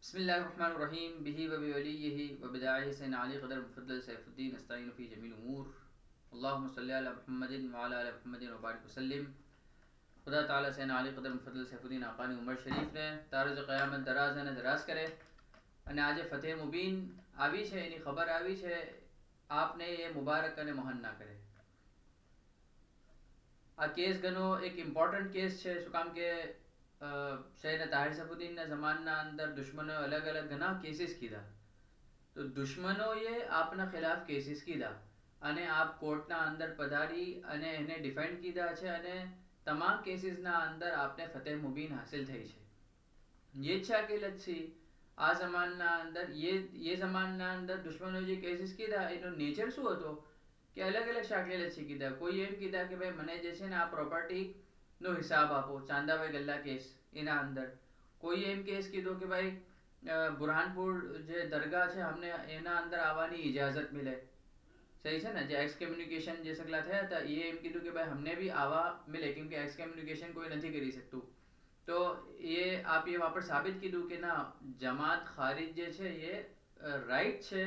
बिस्मिल्लाहिर्रहमानिर्रहीम बिही व बिवलियिहि व बिदाइहि सैयदना अली क़दर मुफद्दल सैफुद्दीन नस्तईनु फ़ी जमील उमूर अल्लाहुम्मा सल्लि अला मुहम्मदिन व अला आलि मुहम्मदिन व बारिक वसल्लिम। खुदा ताला सैयदना अली क़दर मुफद्दल सैफुद्दीन आक़ानी उमर शरीफ ने તારજ क़यामत દરાજ અને દરાજ કરે અને આજે ફતેહ મુબીન આવી છે, એની ખબર આવી છે, આપને એ મુબારક અને મોહન ના કરે. આ કેસ ઘણો એક ઇમ્પોર્ટન્ટ કેસ છે. શું કામ કે સૈયદના તાહિર સૈફુદ્દીનના જમાનના અંદર દુશ્મનોએ અલગ અલગ ઘણા કેસીસ કીધા. તો દુશ્મનોએ આપના ખિલાફ કેસીસ કીધા અને આપ કોર્ટના અંદર પધારી અને એને ડિફેન્ડ કીધા છે અને તમામ કેસીસના અંદર આપને ફતેહ મુબીન હાસિલ થઈ છે. ये છે અકેલતથી આ જમાનના અંદર ये જમાનના અંદર દુશ્મનોએ જે કેસીસ કીધા એનો નેચર શું હતો કે અલગ અલગ શાકલેલત કીધા. કોઈ એમ કીધા કે ભાઈ મને જે છે ને આ પ્રોપર્ટી નો હિસાબ આપો, ચાંદાભાઈ ગલ્લા કેસ એના અંદર. કોઈ એમ કેસ કીધો કે ભાઈ બુરહાનપુર જે દરગાહ છે અમને એના અંદર આવવાની ઇજાઝત મિલે. સહી છે ને, જે એક્સ કમ્યુનિકેશન જે સગલા થયા હતા એ એમ કીધું કે ભાઈ હમને भी આવા મિલે, કેમ કે એક્સ કમ્યુનિકેશન કોઈ નથી કરી શકતું. તો એ આપ એ વહાં પર સાબિત કીધું કે ના, જમાત ખારિજ જે છે એ રાઈટ છે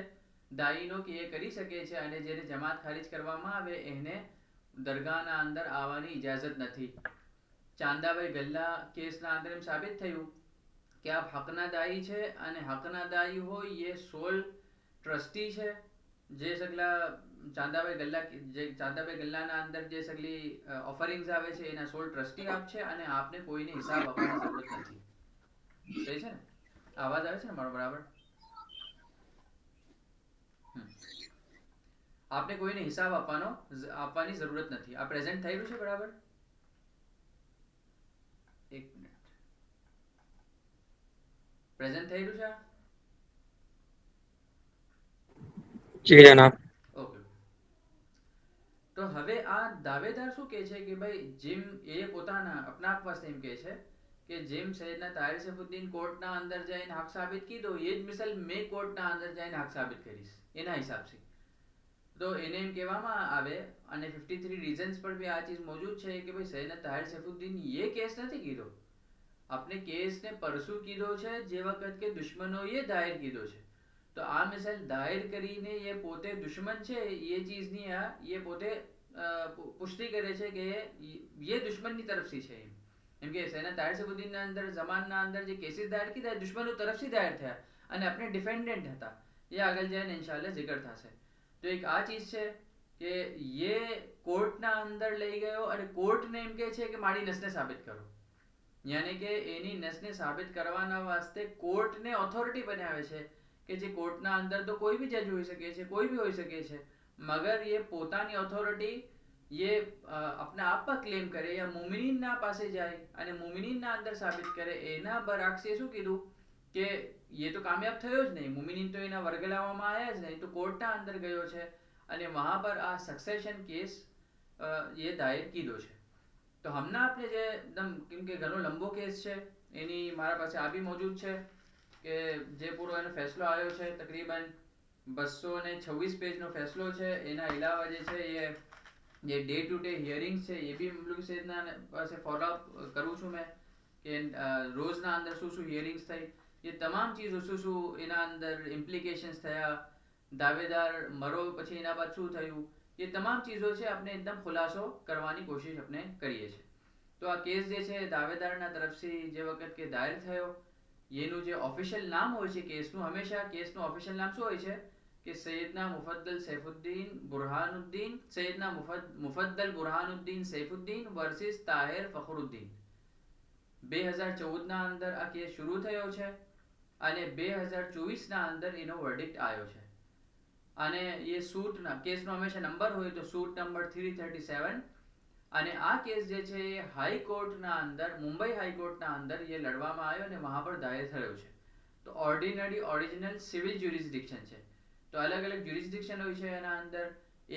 દાઈનો કે એ કરી શકે છે અને જેને જમાત ખારિજ કરવામાં આવે એને દરગાહના અંદર આવવાની ઇજાઝત નથી. ચાંદાભાઈ ગલ્લા કેસના અંદર એમ સાબિત થયું કે આપ હકના દાઈ છે અને હકના દાઈ હોય એ સોલ ટ્રસ્ટી છે. જે સગલા ચાંદાભાઈ ગલ્લાના અંદર જે સગલી ઓફરિંગ્સ આવે છે એના સોલ ટ્રસ્ટી આપ છે અને આપને કોઈને હિસાબ આપવાની જરૂરત નથી. સહી છે ને? અવાજ આવે છે ને મારો બરાબર? આપને કોઈને હિસાબ આપવાની જરૂરત નથી. આ પ્રેઝન્ટ થઈ રહ્યું છે બરાબર? એક મિનિટ, પ્રેઝન્ટ થઈ રહ્યું છે? જી જનાબ. ઓકે. તો હવે આ દાવેદાર શું કહે છે કે ભાઈ જેમ એ પોતાના અપના આપ વાસ્તે એમ કહે છે કે જેમ સૈયદના તાહિર સૈફુદ્દીન કોર્ટના અંદર જઈને હક સાબિત કીધો એ જ મિસાલ મેં કોર્ટના અંદર જઈને હક સાબિત કરીશ એના હિસાબથી. તો એને એમ કહેવામાં આવે અને 53 રીઝન્સ પર भी આ ચીજ મોજૂદ છે કે ભાઈ સૈયદના તાહિર સૈફુદ્દીન એ કેસ નથી કીધો, આપને કેસને પરસુ કીધો છે જે વખત કે દુશ્મનોએ દાયર કીધો છે. તો આ મિસાલ દાયર કરીને એ પોતે દુશ્મન છે એ ચીજની એ પોતે પુષ્ટિ કરે છે કે ये दुश्मन की तरफ से છે. એમ કે સૈયદના તાહિર સૈફુદ્દીનના અંદર જમાનના અંદર જે કેસીસ દાયર કીધા દુશ્મનો તરફથી દાયર થયા અને આપણે ડિફેન્ડન્ટ હતા. એ આગળ જઈને ઇન્શાલ્લાહ જિક્ર થશે. તો એક આ ચીજ છે કે ये કોર્ટના અંદર લઈ ગયો અને કોર્ટને એમ કહે છે કે મારી નસને સાબિત કરો. યાની કે એની નસને સાબિત કરવાના વાસ્તે કોર્ટને ઓથોરિટી બનાવે છે કે જે કોર્ટના અંદર તો કોઈ भी જજ હોઈ શકે છે, કોઈ भी હોઈ શકે છે, મગર એ પોતાની ઓથોરિટી ये अपने आप पर क्लेम करे या मुमिनीनના પાસે જાય અને મુમિનીનના અંદર સાબિત કરે. એના બરઅક્સ એ શું કીધું કે ये तो कामयाब થયો જ નહીં, મુમિનીન તો એના વરગલાવવામાં આવ્યા જ નહીં, તો કોર્ટના અંદર ગયો છે અને વહાં પર આ સક્સેશન કેસ ये દાયર કીધો છે. તો હમણાં આપણે જે એકદમ, કેમ કે ઘણો લંબો કેસ છે, એની મારા પાસે આ બી મોજૂદ છે કે જે પૂરો એનો ફેસલો આવ્યો છે તકરીબન 226 પેજનો ફેસલો છે. એના અલાવા જે છે ये डे टू डे हियरिंग्स છે એ બી મુલ્ક સૈયદના પાસે ફોલો અપ કરું છું મેં કે રોજના અંદર શું શું હિયરિંગ્સ થઈ, એ તમામ ચીજો શું શું એના અંદર ઇમ્પ્લિકેશન્સ થયા, દાવેદાર મરો પછી એના બાદ શું થયું, એ તમામ ચીજો છે આપણે એકદમ ખુલાસો કરવાની કોશિશ આપણે કરીએ છીએ. તો આ કેસ જે છે દાવેદારના તરફથી જે વખત કે દાયર થયો, એનું જે ઓફિશિયલ નામ હોય છે કેસનું, હંમેશા કેસનું ઓફિશિયલ નામ શું હોય છે કે સૈયદના મુફદ્દલ સૈફુદ્દીન બુરહાનુદ્દીન, સૈયદના મુફદ્દલ બુરહાનુદ્દીન સૈફુદ્દીન વર્સિસ તાહિર ફખરુદ્દીન. 2014ના અંદર આ કેસ શરૂ થયો છે અને 2024ના અંદર એનો વર્ડિક્ટ આવ્યો છે. અને એ સૂટના કેસનો હંમેશા નંબર હોય તો સૂટ નંબર 337. અને આ કેસ જે છે એ હાઈકોર્ટના અંદર, મુંબઈ હાઈકોર્ટના અંદર એ લડવામાં આવ્યો અને વહાં પર દાયર થયો છે. તો ઓર્ડિનરી ઓરિજિનલ સિવિલ જ્યુરિસ્ડિક્શન છે. તો અલગ અલગ જ્યુરિસ્ડિક્શન હોય છે એના અંદર.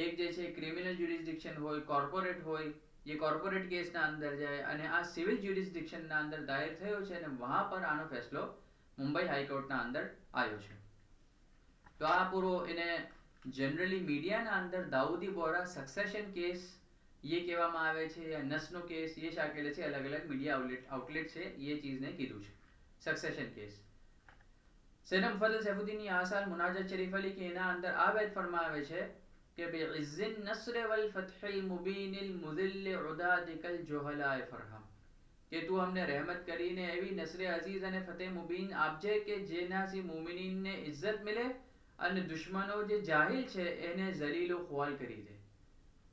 એક જે છે ક્રિમિનલ જ્યુરિસ્ડિક્શન હોય, કોર્પોરેટ હોય, એ કોર્પોરેટ કેસના અંદર જાય અને આ સિવિલ જ્યુરિસ્ડિક્શનના અંદર દાયર થયો છે અને વહાં પર આનો ફેસલો મુંબઈ હાઈકોર્ટના અંદર આવ્યો છે. તો આ પૂરો એને જનરલી મીડિયાના અંદર દાઉદી બોરા સક્સેશન કેસ ये કહેવામાં આવે છે, या નસનો કેસ ये શાકેલે છે, અલગ અલગ મીડિયા આઉટલેટ છે એ ચીજને કીધું છે સક્સેશન કેસ. સૈયદ મુફદ્દલ સૈફુદ્દીન આસાલ મુનાજત શરીફ અલી કે એના અંદર આ બેત ફરમાવે છે કે બિઇઝ્ઝિન નસ્ર વલ ફથહિલ મુબીનિલ મુઝિલ ઉદાદિકલ જોહલાએ ફરહમ, કે તું અમને રહેમત કરીને એવી નસરે અઝીઝ અને ફતેહ મુબીન આપજે કે જેનાથી મુમિનીનને ઇજ્જત મિલે અને દુશ્મનો જે જાહિલ છે એને ઝલીલ ખ્વાલ કરી દે.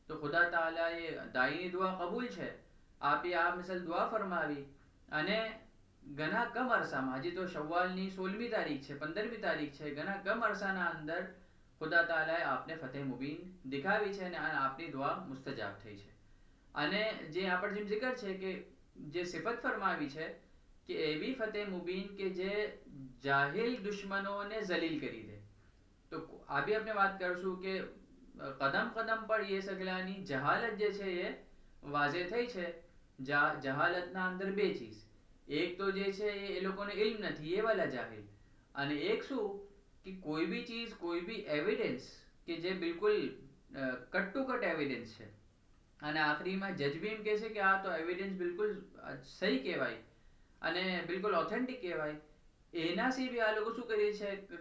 તો ખુદા તાલાએ દાઈની દુઆ કબૂલ છે. આપે આ મિસલ દુઆ ફરમાવી અને ઘણા કમ અરસામાં, હજી તો શવ્વાલની 16મી તારીખ છે, 15મી તારીખ છે, ઘણા કમ અરસાના અંદર ખુદા તાલાએ આપને ફતેહ મુબીન દિખાવી છે અને આપની દુઆ મુસ્તજાબ થઈ છે. અને જે આપણે જેમ જિકર છે કે જે સિફત ફરમાવી છે કે એવી ફતેહ મુબીન કે જે જાહિલ દુશ્મનોને ઝલીલ કરી દે. તો આ બી આપણે વાત કરશું કે કદમ કદમ પર એ સગલાની જહાલત જે છે એ વાઝે થઈ છે. જહાલતના અંદર બે ચીજ, એક તો જે છે એ લોકોને ઇલ્મ નથી, એ વાલા જાહિલ, અને એક શું કે કોઈ બી ચીજ, કોઈ બી એવિડન્સ કે જે બિલકુલ કટ ટુ કટ એવિડન્સ છે અને આખરીમાં જજ બી એમ કહે છે કે આ તો એવિડન્સ બિલકુલ સહી કહેવાય અને બિલકુલ ઓથેન્ટિક કહેવાય, એનાથી બી આ લોકો શું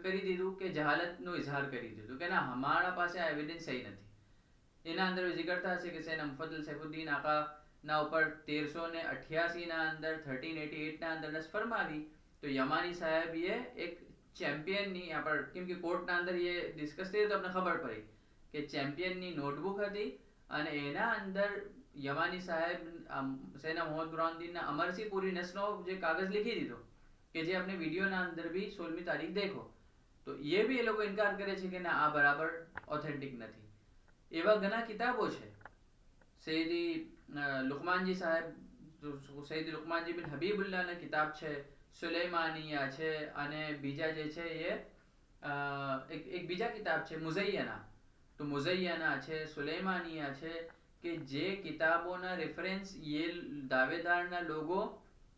કરી દીધું કે જહાલતનો ઇઝહાર કરી દીધું કે ના હમારા પાસે આ એવિડન્સ સહી નથી. એના અંદર જિકર થશે કે સૈયદ મુફદ્દલ સૈફુદ્દીન આકા ના ઉપર 1388 ના અંદર 1388 ના અંદર નસ ફરમાવી. તો યમાની સાહેબીએ એક ચેમ્પિયનની કેમ કે કોર્ટના અંદર એ ડિસ્કસ થયું તો તમને ખબર પડી કે ચેમ્પિયનની નોટબુક હતી અને એના અંદર યમાની સાહેબ સૈયદ મોહમ્મદ બુરહાનુદ્દીનના અમરસી પૂરી નસનો જે કાગજ લીખી દીધો કે જે આપણે વિડીયોના અંદર બી 16મી તારીખ દેખો. તો એ બી એ લોકો ઇનકાર કરે છે કે ના આ બરાબર ઓથેન્ટિક નથી. એવા ઘણા કિતાબો છે. સૈયદી લુકમાનજી સાહેબ, સૈયદ લુકમાનજી બિન હબીબુલ્લાહના કિતાબ છે, સુલેમાનિયા છે, અને બીજા જે છે એ એક બીજા કિતાબ છે મુઝૈયના. તો મુઝૈયના છે, સુલેમાનિયા છે, કે જે કિતાબોના રેફરન્સ એ દાવેદારના લોગો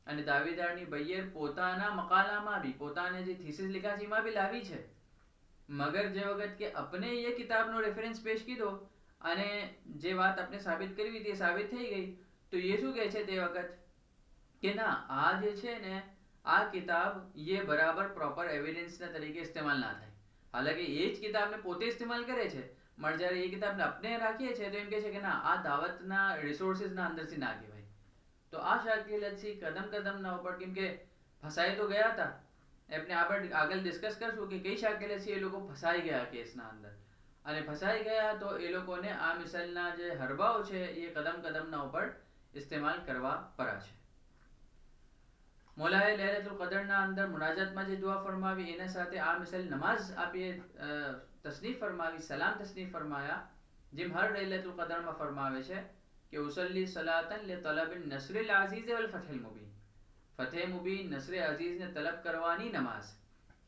અને દાવેદારની બૈયર પોતાના મકાલામાં બી, પોતાને જે થીસિસ લીખા છે એમાં બી લાવી છે. મગર જે વખત કે अपने ये કિતાબનો રેફરન્સ પેશ કીધો અને જે વાત આપણે સાબિત કરવી હતી સાબિત થઈ ગઈ, તો એ શું કહે છે તે વખત કે ના આ જે છે ને આ કિતાબ ये બરાબર પ્રોપર એવિડન્સના તરીકે ઇસ્તેમાલ ના થાય. હાલાકી એ જ કિતાબને પોતે ઇસ્તેમાલ કરે છે, પણ જ્યારે એ કિતાબને આપણે રાખીએ છીએ તો એમ કહે છે કે ના આ દાવતના રિસોર્સિસના અંદરથી ના કહેવાય. તો આ શાકિલતથી કદમ કદમના ઉપર, કેમ કે ફસાઈ તો ગયા હતા, આપણે આગળ ડિસ્કસ કરશું કે કઈ શાકિલતથી એ લોકો ફસાઈ ગયા કેસના અંદર, અને ફસાઈ ગયા તો એ લોકોને આ મિસલના જે હરબાઓ છે એ કદમ કદમના ઉપર ઇસ્તેમાલ કરવા પડ્યા છે. મોલાએ લૈલતુલ કદરના અંદર મુનાજાતમાં જે દુઆ ફરમાવી એના સાથે આ મિસલ નમાઝ આપીએ તસનીફ ફરમાવી, સલામ તસનીફ ફરમાયા, જેમ હર લૈલતુલ કદરમાં ફરમાવે છે કે ઉસલ્લી સલાતન લે તલબિન નસરિલ અઝીઝ વલ ફથહિલ મુબીન, ફતેહ મુબીન નસરે અઝીઝને તલબ કરવાની નમાઝ.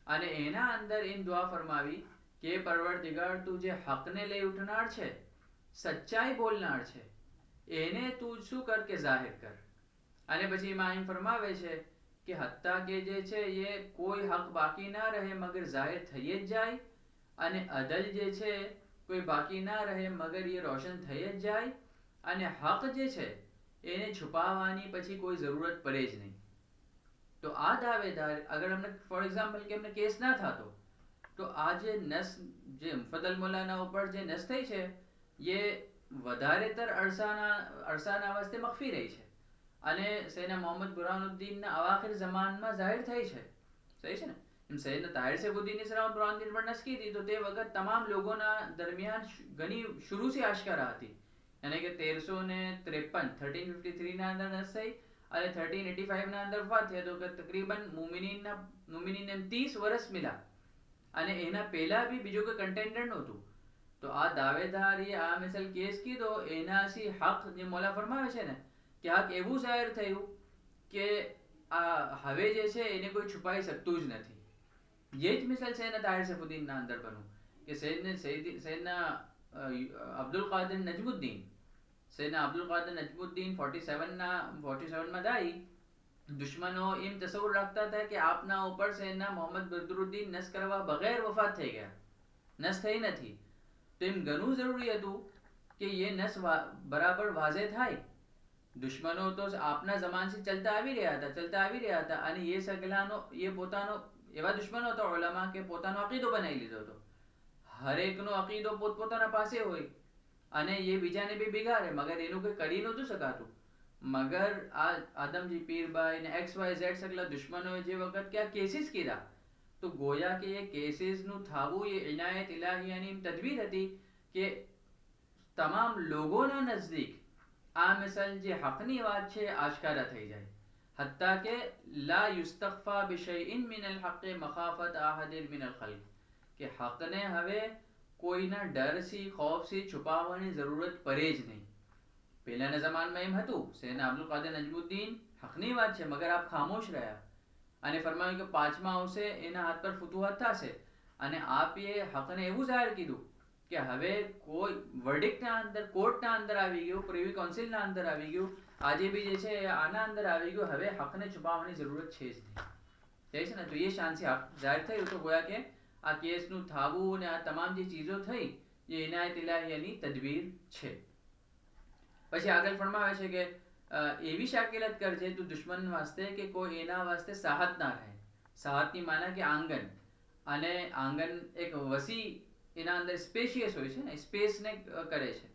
અને એના અંદર એમ દુઆ ફરમાવી કે પરવરદિગાર તું જે હકને લઈ ઉઠનાર છે, સચ્ચાઈ બોલનાર છે, એને તું શું કર કે જાહેર કર. અને પછી એમાં એમ ફરમાવે છે કે હત્તા કે જે છે એ કોઈ હક બાકી ના રહે મગર જાહેર થઈ જ જાય, અને અદલ જે છે કોઈ બાકી ના રહે મગર એ રોશન થઈ જ જાય, અને હક જે છે એને છુપાવવાની પછી કોઈ જરૂરત પડે જ નહીં. તો આ દાવેદાર અગર અમને ફોર એક્ઝામ્પલ કે અમને કેસ ના થતો તો આ જે નસ જે મુફદ્દલ મોલાના ઉપર જે નસ થઈ છે એ વધારેતર અરસાના વાસ્તે મખફી રહી છે અને સૈયદના મોહમ્મદ બુરહાનુદ્દીનના અવાખિર જમાનમાં જાહેર થઈ છે. સહી છે ને? એમ સૈયદના તાહિર સૈફુદ્દીન ઇસ્લામ બુરહાનુદ્દીન પર નસ की थी तो તે વખત તમામ લોગોના દરમિયાન ઘણી શુરૂથી આશકારા હતી, यानी કે 1353 1353 ના અંદર નસ થઈ અને 1385 ના અંદર વફાત થઈ, તો તકરીબન મુમિનીનને 30 વર્ષ મિલા અને એના પહેલા બી બીજો કોઈ કન્ટેન્ડર નહોતું. તો આ દાવેદારે આ મિસલ કેસ કીધો એનાથી હક જે મોલા ફરમાવે છે ને કે હક એવું જાહેર થયું કે આ હવે જે છે એને કોઈ છુપાઈ શકતું જ નથી. ये જ મિસલ સૈયદના તાહિર સૈફુદ્દીનના અંદર બન્યું કે સૈયદના અબ્દુલ કાદર નજમુદ્દીન, સૈયદના અબ્દુલ કાદર નજમુદ્દીન 47 માં દાઈ દુશ્મનો એમ તસવ્વુર રાખતા હતા કે આપના ઉપર સૈયદના મોહમ્મદ બદરુદ્દીન નસ કરવા બગैर વફાત થઈ ગયા, નસ થઈ નથી. તો એમ ઘણું જરૂરી હતું કે ये નસ બરાબર વાઝે થાય. દુશ્મનો તો આપના જમાનથી ચલતા આવી રહ્યા હતા અને એ સગલાનો એ પોતાનો એવા દુશ્મનો હતા ઉલમા કે પોતાનો અકીદો બનાવી લીધો હતો. હરેકનો અકીદો પોતપોતાના પાસે હોય અને એ બીજાને બી બિગાડે, મગર એનું કોઈ કરી નહોતું શકાતું. મગર આ આદમજી પીરભાઈ ને XYZ સગલા દુશ્મનોએ જે વખત કે આ કેસીસ કીધા, તો ગોયા કે એ કેસીસનું થાવું એ ઇનાયત ઇલાહિયાની તદબીર હતી કે તમામ લોગોના નજદીક આ મિસાલ જે હકની વાત છે આશકારા થઈ જાય. હત્તા કે લા યુસ્તખફા બિશૈઇન મિન અલ-હક્ક મખાફત આહદિન મિન અલ-ખલ્ક, કે હકને હવે કોઈના ડરથી ખૌફથી છુપાવવાની જરૂરત પડે જ નહીં. પહેલાના જમાનામાં એમ હતું, સૈયદના અબ્દુલ કાદર નજમુદ્દીન હકની વાત છે મગર આપ ખામોશ રહ્યા અને ફરમાયું કે 5મા આવશે એના હાથ પર ફુતુહાત થશે, અને આપે હકને એવું જાહેર કીધું કે હવે કોઈ વર્ડિક્ટના અંદર, કોર્ટના અંદર આવી ગયું, પ્રિવી કાઉન્સિલના અંદર આવી ગયું, આજે બી જે છે આના અંદર આવી ગયું, હવે હકને છુપાવવાની જરૂરત છે જ નહીં. થઈ છે ને, તો એ શાનથી હક જાહેર થયું. તો ગોયા કે આ કેસનું થાવું અને આ તમામ જે ચીજો થઈ એ ઇનાયત ઇલાહિયાની તદબીર છે. પછી આગળ ફરમાવે છે કે એવી શાકિલત કરજે તું દુશ્મન વાસ્તે કે કોઈ એના વાસ્તે સાહત ના રહે. સાહતની માના કે આંગન, અને આંગન એક વસી એના અંદર સ્પેશિયસ હોય છે ને, સ્પેસને કરે છે.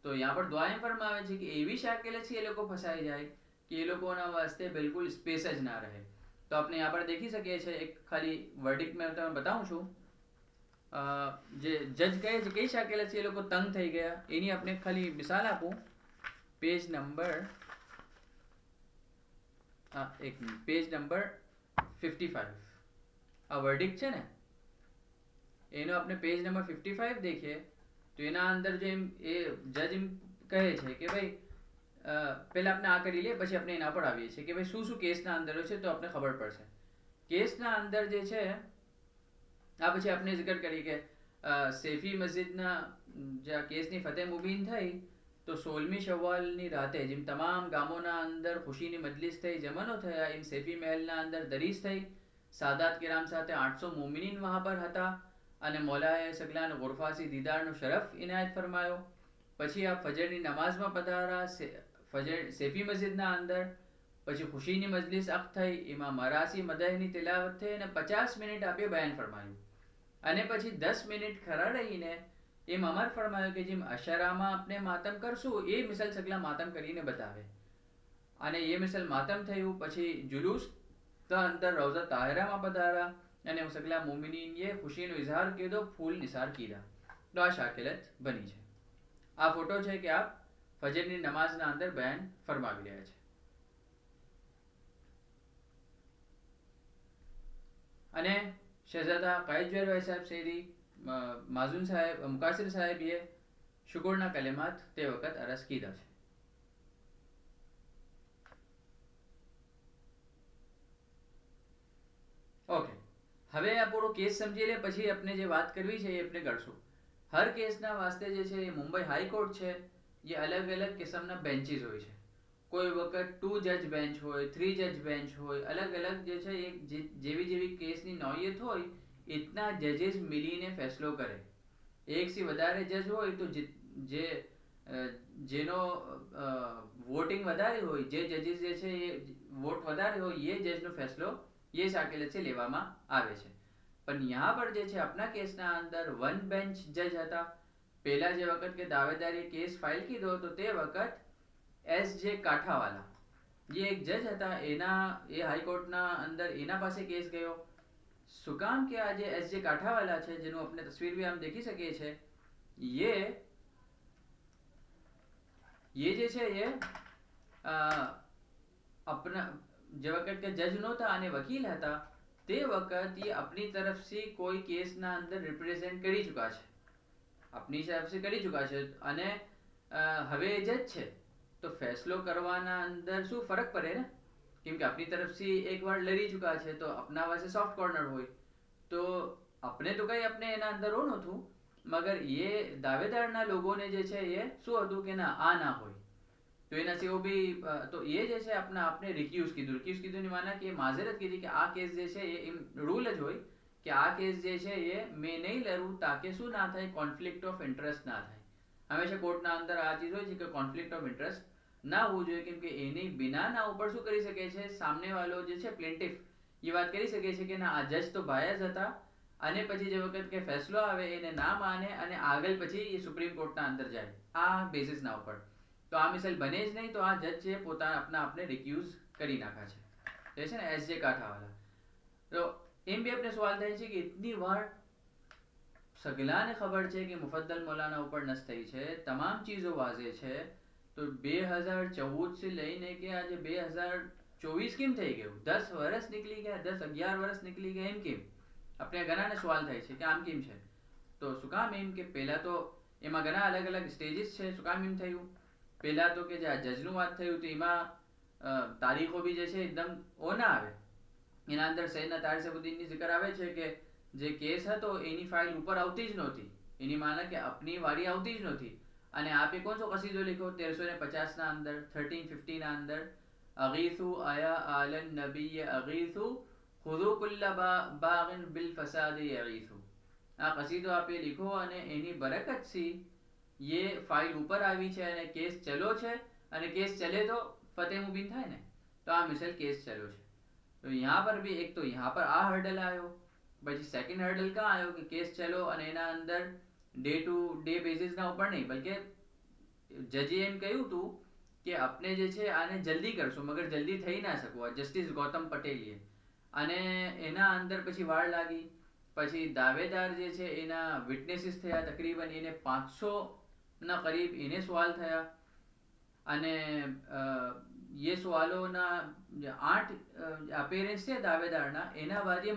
તો यहाँ पर दुआएं फरमावे છે કે એવી શાકિલત થી એ લોકો ફસાઈ જાય કે એ લોકોના વાસ્તે બિલકુલ સ્પેસ જ ના રહે. તો આપણે यहाँ पर દેખી શકીએ છીએ, એક ખાલી વર્ડિક્ટ મેં તમને બતાવું છું. જે જજ કહે છે કઈ શાકિલત થી એ લોકો તંગ થઈ ગયા, એની આપણે ખાલી મિસાલ આપું. પેજ નંબર 55, આ વર્ડિક્ટ છે ને, એનો આપણે પેજ નંબર 55 દેખીએ તો એના અંદર જે એ જજ એમ કહે છે કે ભાઈ પહેલા આપણે આ કરી લઈએ, પછી આપણે એના પર આવીએ છીએ કે ભાઈ શું શું કેસના અંદર છે, તો આપણે ખબર પડશે. કેસના અંદર જે છે આ પછી આપણે જિકર કરી કે સેફી મસ્જિદના જે આ કેસની ફતેહ મુબીન થઈ, તો 16મી શવ્વાલની રાતે જેમ તમામ ગામોના અંદર ખુશીની મજલિસ થઈ, જમનો થયા, એમ સેફી મહેલના અંદર દરીસ થઈ. સાદાત કિરામ સાથે 800 મોમિનીન વહાં પર હતા અને મૌલાએ સગલાન ગુરફાસી દીદારનો શરફ ઇનાયત ફરમાયો. પછી આ ફજરની નમાઝમાં પધારા સેફી મસ્જિદના અંદર. પછી ખુશીની મજલિસ અખ થઈ, એમાં મરાસી મદહની તિલાવત થઈ અને 50 મિનિટ આપે બયાન ફરમાયું. અને પછી 10 મિનિટ ખરા રહીને એમ અમર ફરમાયો કે જેમ અશરામાં આપણે માતમ કરશું એ મિસલ સગલા માતમ કરીને બતાવે. અને એ મિસલ માતમ થયું. પછી જુલુસ અંદર રોઝા તાહિરામાં પધારા અને સગલા મોમિનીન એ ખુશીનો ઇઝહાર કીધો, ફૂલ નિસાર કીધા. તો આ શાકિલત બની છે. આ ફોટો છે કે આપ ફજરની નમાઝના અંદર બયાન ફરમાવી રહ્યા છે. અને શહેજાદા કાયદ જવેરભાઈ સાહેબ શેરી, માઝૂન સાહેબ, મુકાસિર સાહેબ એ શુકરના કલેમાત તે વખત અરસ કીધા છે. ઓકે, હવે આ પૂરો કેસ સમજી લે, પછી આપણે જે વાત કરવી છે એ આપણે કરશું. હર કેસના વાસ્તે જે છે એ મુંબઈ હાઈકોર્ટ છે, એ અલગ અલગ કિસ્મના બેન્ચીસ હોય છે. કોઈ વખત 2 જજ બેન્ચ હોય, 3 જજ બેન્ચ હોય, અલગ અલગ જે છે એ જેવી જેવી કેસની નોયત હોય ઇતના જજીસ મિલીને ફેસલો કરે. એકથી વધારે જજ હોય તો જેનો વોટિંગ વધારે હોય, જે જજીસ જે છે એ વોટ વધારે હોય, એ જજનો ફેસલો ये शाकिलत से લેવામાં આવે છે. પણ यहाँ पर જે છે આપના કેસના અંદર 1 બેન્ચ જજ હતા. પહેલા જે વખત કે દાવેદારી કેસ ફાઇલ કીધો તો તે વખત SJ કાઠાવાલા જે એક જજ હતા, એના એ હાઈકોર્ટના અંદર એના પાસે કેસ ગયો. શું કામ કે આ જે SJ કાઠાવાલા છે, જેનું આપણે તસવીર भी हम દેખી શકીએ છે, ये જે છે એ अपना જે વખત કે જજ નહોતા અને વકીલ હતા, તે વખત એ આપણી તરફથી કોઈ કેસના અંદર રિપ્રેઝેન્ટ કરી ચૂક્યા છે, આપણી તરફથી કરી ચૂક્યા છે. અને હવે એ જજ છે તો ફેસલો કરવાના અંદર શું ફરક પડે ને, કેમ કે આપણી તરફથી એકવાર લડી ચૂક્યા છે તો આપના પાસે સોફ્ટ કોર્નર હોય. તો આપણે તો કઈ આપણે એના અંદર ઓ નહોતું, મગર એ દાવેદારના લોકોને જે છે એ શું હતું કે ના આ ના હોય, તો એનાથી એવું બી તો એ જે છે આપણે રિક્યુઝ કીધું ની માના કે માઝરત કીધી કે આ કેસ જે છે એ રૂલ જ હોય કે આ કેસ જે છે એ મેં નહીં લડું તાકે શું ના થાય, કોન્ફ્લિક્ટ ઓફ ઇન્ટરેસ્ટ ના થાય. હંમેશા કોર્ટના અંદર આ ચીજ હોય છે કે કોન્ફ્લિક્ટ ઓફ ઇન્ટરેસ્ટ ના હોવું જોઈએ, કેમ કે એની બિનાના ઉપર શું કરી શકે છે સામને વાળો જે છે પ્લેન્ટિફ, એ વાત કરી શકે છે કે ના આ જજ તો ભાઈ જ હતા અને પછી જે વખત કે ફેસલો આવે એને ના માને અને આગળ પછી એ સુપ્રીમ કોર્ટના અંદર જાય આ બેસિસના ઉપર. તો આ મિસાઇલ બને જ નહીં તો આ જજ છે પોતાના આપના આપને રિક્યુઝ કરી નાખા છે ને એસજે કાઠાવાલા. તો એમ બી આપણે સવાલ થાય છે કે ઇતની વાર સગલાને ખબર છે કે મુફદ્દલ મૌલાના ઉપર નસ થઈ છે, તમામ ચીજો વાઝે છે, તો 2014 થી લઈને કે આજે 2024 કેમ થઈ ગયું? 10 વર્ષ નીકળી ગયા, 10-11 વર્ષ નીકળી ગયા, એમ કેમ? આપણે ઘણાને સવાલ થાય છે કે આમ કેમ છે? તો શું કામ એમ કે પહેલા તો એમાં ઘણા અલગ અલગ સ્ટેજીસ છે. શું કામ એમ થયું? પહેલા તો કે જે આ જજનું વાત થયું તો એમાં તારીખો બી જે છે એકદમ ઓના આવે. એના અંદર સૈયદના તારિક સૈફુદ્દીનની જિક્ર આવે છે કે જે કેસ હતો એની ફાઇલ ઉપર આવતી જ નહોતી. એની માને કે આપની વારી આવતી જ નહોતી. અને આપે કોણ સો કસીદો લખ્યો 1350 ના અંદર 1350 ના અંદર અગીસુ આયા આલન નબી અગીસુ ખુદુ કુલ્લ બાગિન બિલ ફસાદી અગીસુ. આ કસીદો આપે લીખો અને એની બરકત થી ये फाइल ઉપર આવી છે અને કેસ ચલો છે અને કેસ ચલે તો ફતેહ મુબીન થાય ને. તો આ મિસાઇલ કેસ ચલ્યો છે. તો यहाँ पर भी एक तो यहाँ पर આ હર્ડલ આવ્યો, પછી સેકન્ડ હર્ડલ ક્યાં આવ્યો કે કેસ ચલો અને એના અંદર ડે ટુ ડે બેસિસ ના ઉપર નહીં બલકે જજે એમ કહ્યું હતું કે આપણે જે છે આને જલ્દી કરશું મગર જલ્દી થઈ ના શકો. જસ્ટિસ ગૌતમ પટેલીએ અને એના અંદર પછી વાર લાગી. પછી દાવેદાર જે છે એના વિટનેસીસ થયા તકરીબન એને 500 ના કરીબ એને સવાલ થયા અને ये સવાલોના 8 અપેરેન્સ છે દાવેદારના એના બાદ એ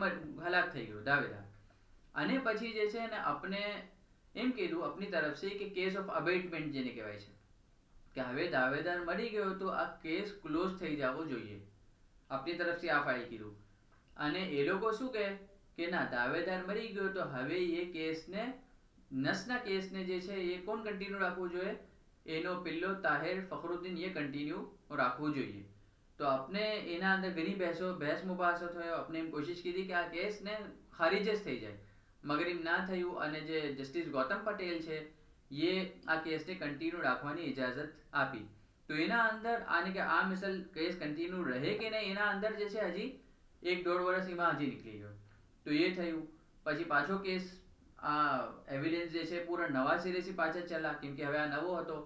હલાક થઈ ગયો દાવેદાર. અને પછી જે છે ને આપણે એમ કીધું આપની તરફથી કે કેસ ઓફ અબેટમેન્ટ જેને કહેવાય છે કે હવે દાવેદાર મરી ગયો તો આ કેસ ક્લોઝ થઈ જવો જોઈએ. આપની તરફથી આ ફાઇલ કીધું અને એ લોકો શું કહે કે ના દાવેદાર મરી ગયો તો હવે એ કેસને નસના કેસને જે છે એ કોણ કન્ટિન્યુ રાખવું જોઈએ? એનો પિલ્લો તાહિર ફખરુદ્દીન એ કન્ટિન્યુ રાખવું જોઈએ. તો આપણે એના અંદર ઘણી બહેસ મુબાસો થયો. આપણે એમ કોશિશ કીધી કે આ કેસને ખારીજ જ થઈ જાય મગર એમ ના થયું અને જે જસ્ટિસ ગૌતમ પટેલ છે એ આ કેસને કન્ટિન્યુ રાખવાની ઇજાઝત આપી. તો એના અંદર આને કે આ મિસલ કેસ કન્ટિન્યુ રહે કે નહીં એના અંદર જે છે હજી 1-1.5 વર્ષ એમાં હજી નીકળી ગયો. તો એ થયું. પછી પાછો કેસ આ એવિડન્સ જે છે પૂરા નવા સિરેથી પાછા ચલા કેમ કે હવે આ નવો હતો.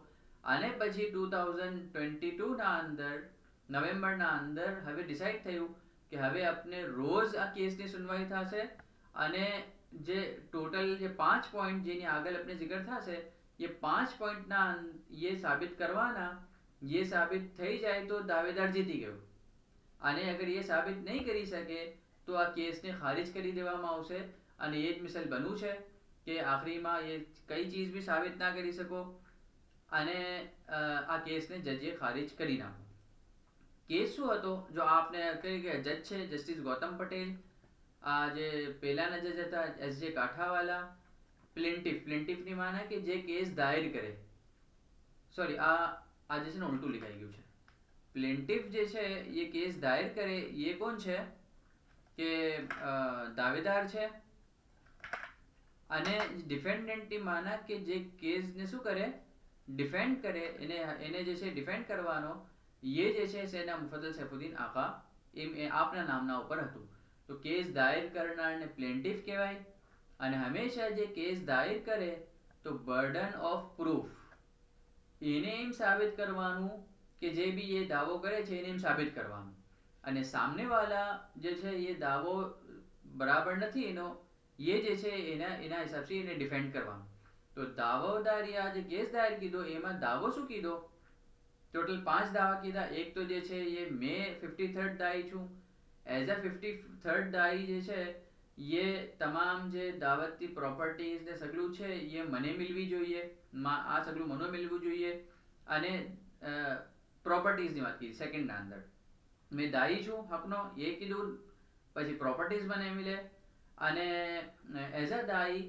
અને પછી 2022 ના અંદર નવેમ્બરના અંદર હવે ડિસાઇડ થયું કે હવે આપણે રોજ આ કેસની સુનવાઈ થશે અને જે ટોટલ જે 5 પોઈન્ટ જેની આગળ આપણે જિકર થશે એ 5 પોઈન્ટના એ સાબિત કરવાના. એ સાબિત થઈ જાય તો દાવેદાર જીતી ગયો અને અગર એ સાબિત નહીં કરી શકે તો આ કેસને ખારિજ કરી દેવામાં આવશે અને એ જ મિસલ બનવું છે કે આખરીમાં એ કઈ ચીજ બી સાબિત ના કરી શકો અને આ કેસને જજે ખારિજ કરી નાખો. કેસ શું હતો? જો આપને કહી કે જજ છે જસ્ટિસ ગૌતમ પટેલ, આ જે પહેલાના જજ હતા એસજે કાઠાવાલા, પ્લેન્ટિફની માને કે જે કેસ દાયર કરે. સોરી આ જે છે ને ઉલટું લખાઈ ગયું છે. પ્લેન્ટિફ જે છે એ કેસ દાયર કરે એ કોણ છે કે દાવેદાર છે અને ડિફેન્ડન્ટની માના કે જે કેસને શું કરે ડિફેન્ડ કરે એને જે છે ડિફેન્ડ કરવાનો એ જે છે સૈયદના મુફદ્દલ સૈફુદ્દીન આકા એમ એ આપના નામના ઉપર હતું. તો કેસ દાયર કરનારને પ્લેન્ટિફ કહેવાય અને હંમેશા જે કેસ દાયર કરે તો બર્ડન ઓફ પ્રૂફ એને એમ સાબિત કરવાનું કે જે બી એ દાવો કરે છે એને એમ સાબિત કરવાનું અને સામનેવાલા જે છે એ દાવો બરાબર નથી એનો એ જે છે એના હિસાબથી એને ડિફેન્ડ કરવાનું. તો દાવોદારી આ જે કેસ દાયર કીધો એમાં દાવો શું કીધો? ટોટલ 5 દાવા કીધા. એક તો જે છે એ મેં 53rd દાઈ છું. એઝ અ 53rd દાઈ જે છે એ તમામ જે દાવતની પ્રોપર્ટીઝ ને સગલું છે એ મને મિલવી જોઈએ. આ સગલું મને મિલવું જોઈએ અને પ્રોપર્ટીઝની વાત કીધી સેકન્ડના અંદર મેં દાઈ છું હકનો એ કીધું. પછી પ્રોપર્ટીઝ મને મિલે અને એઝ અ દાઈ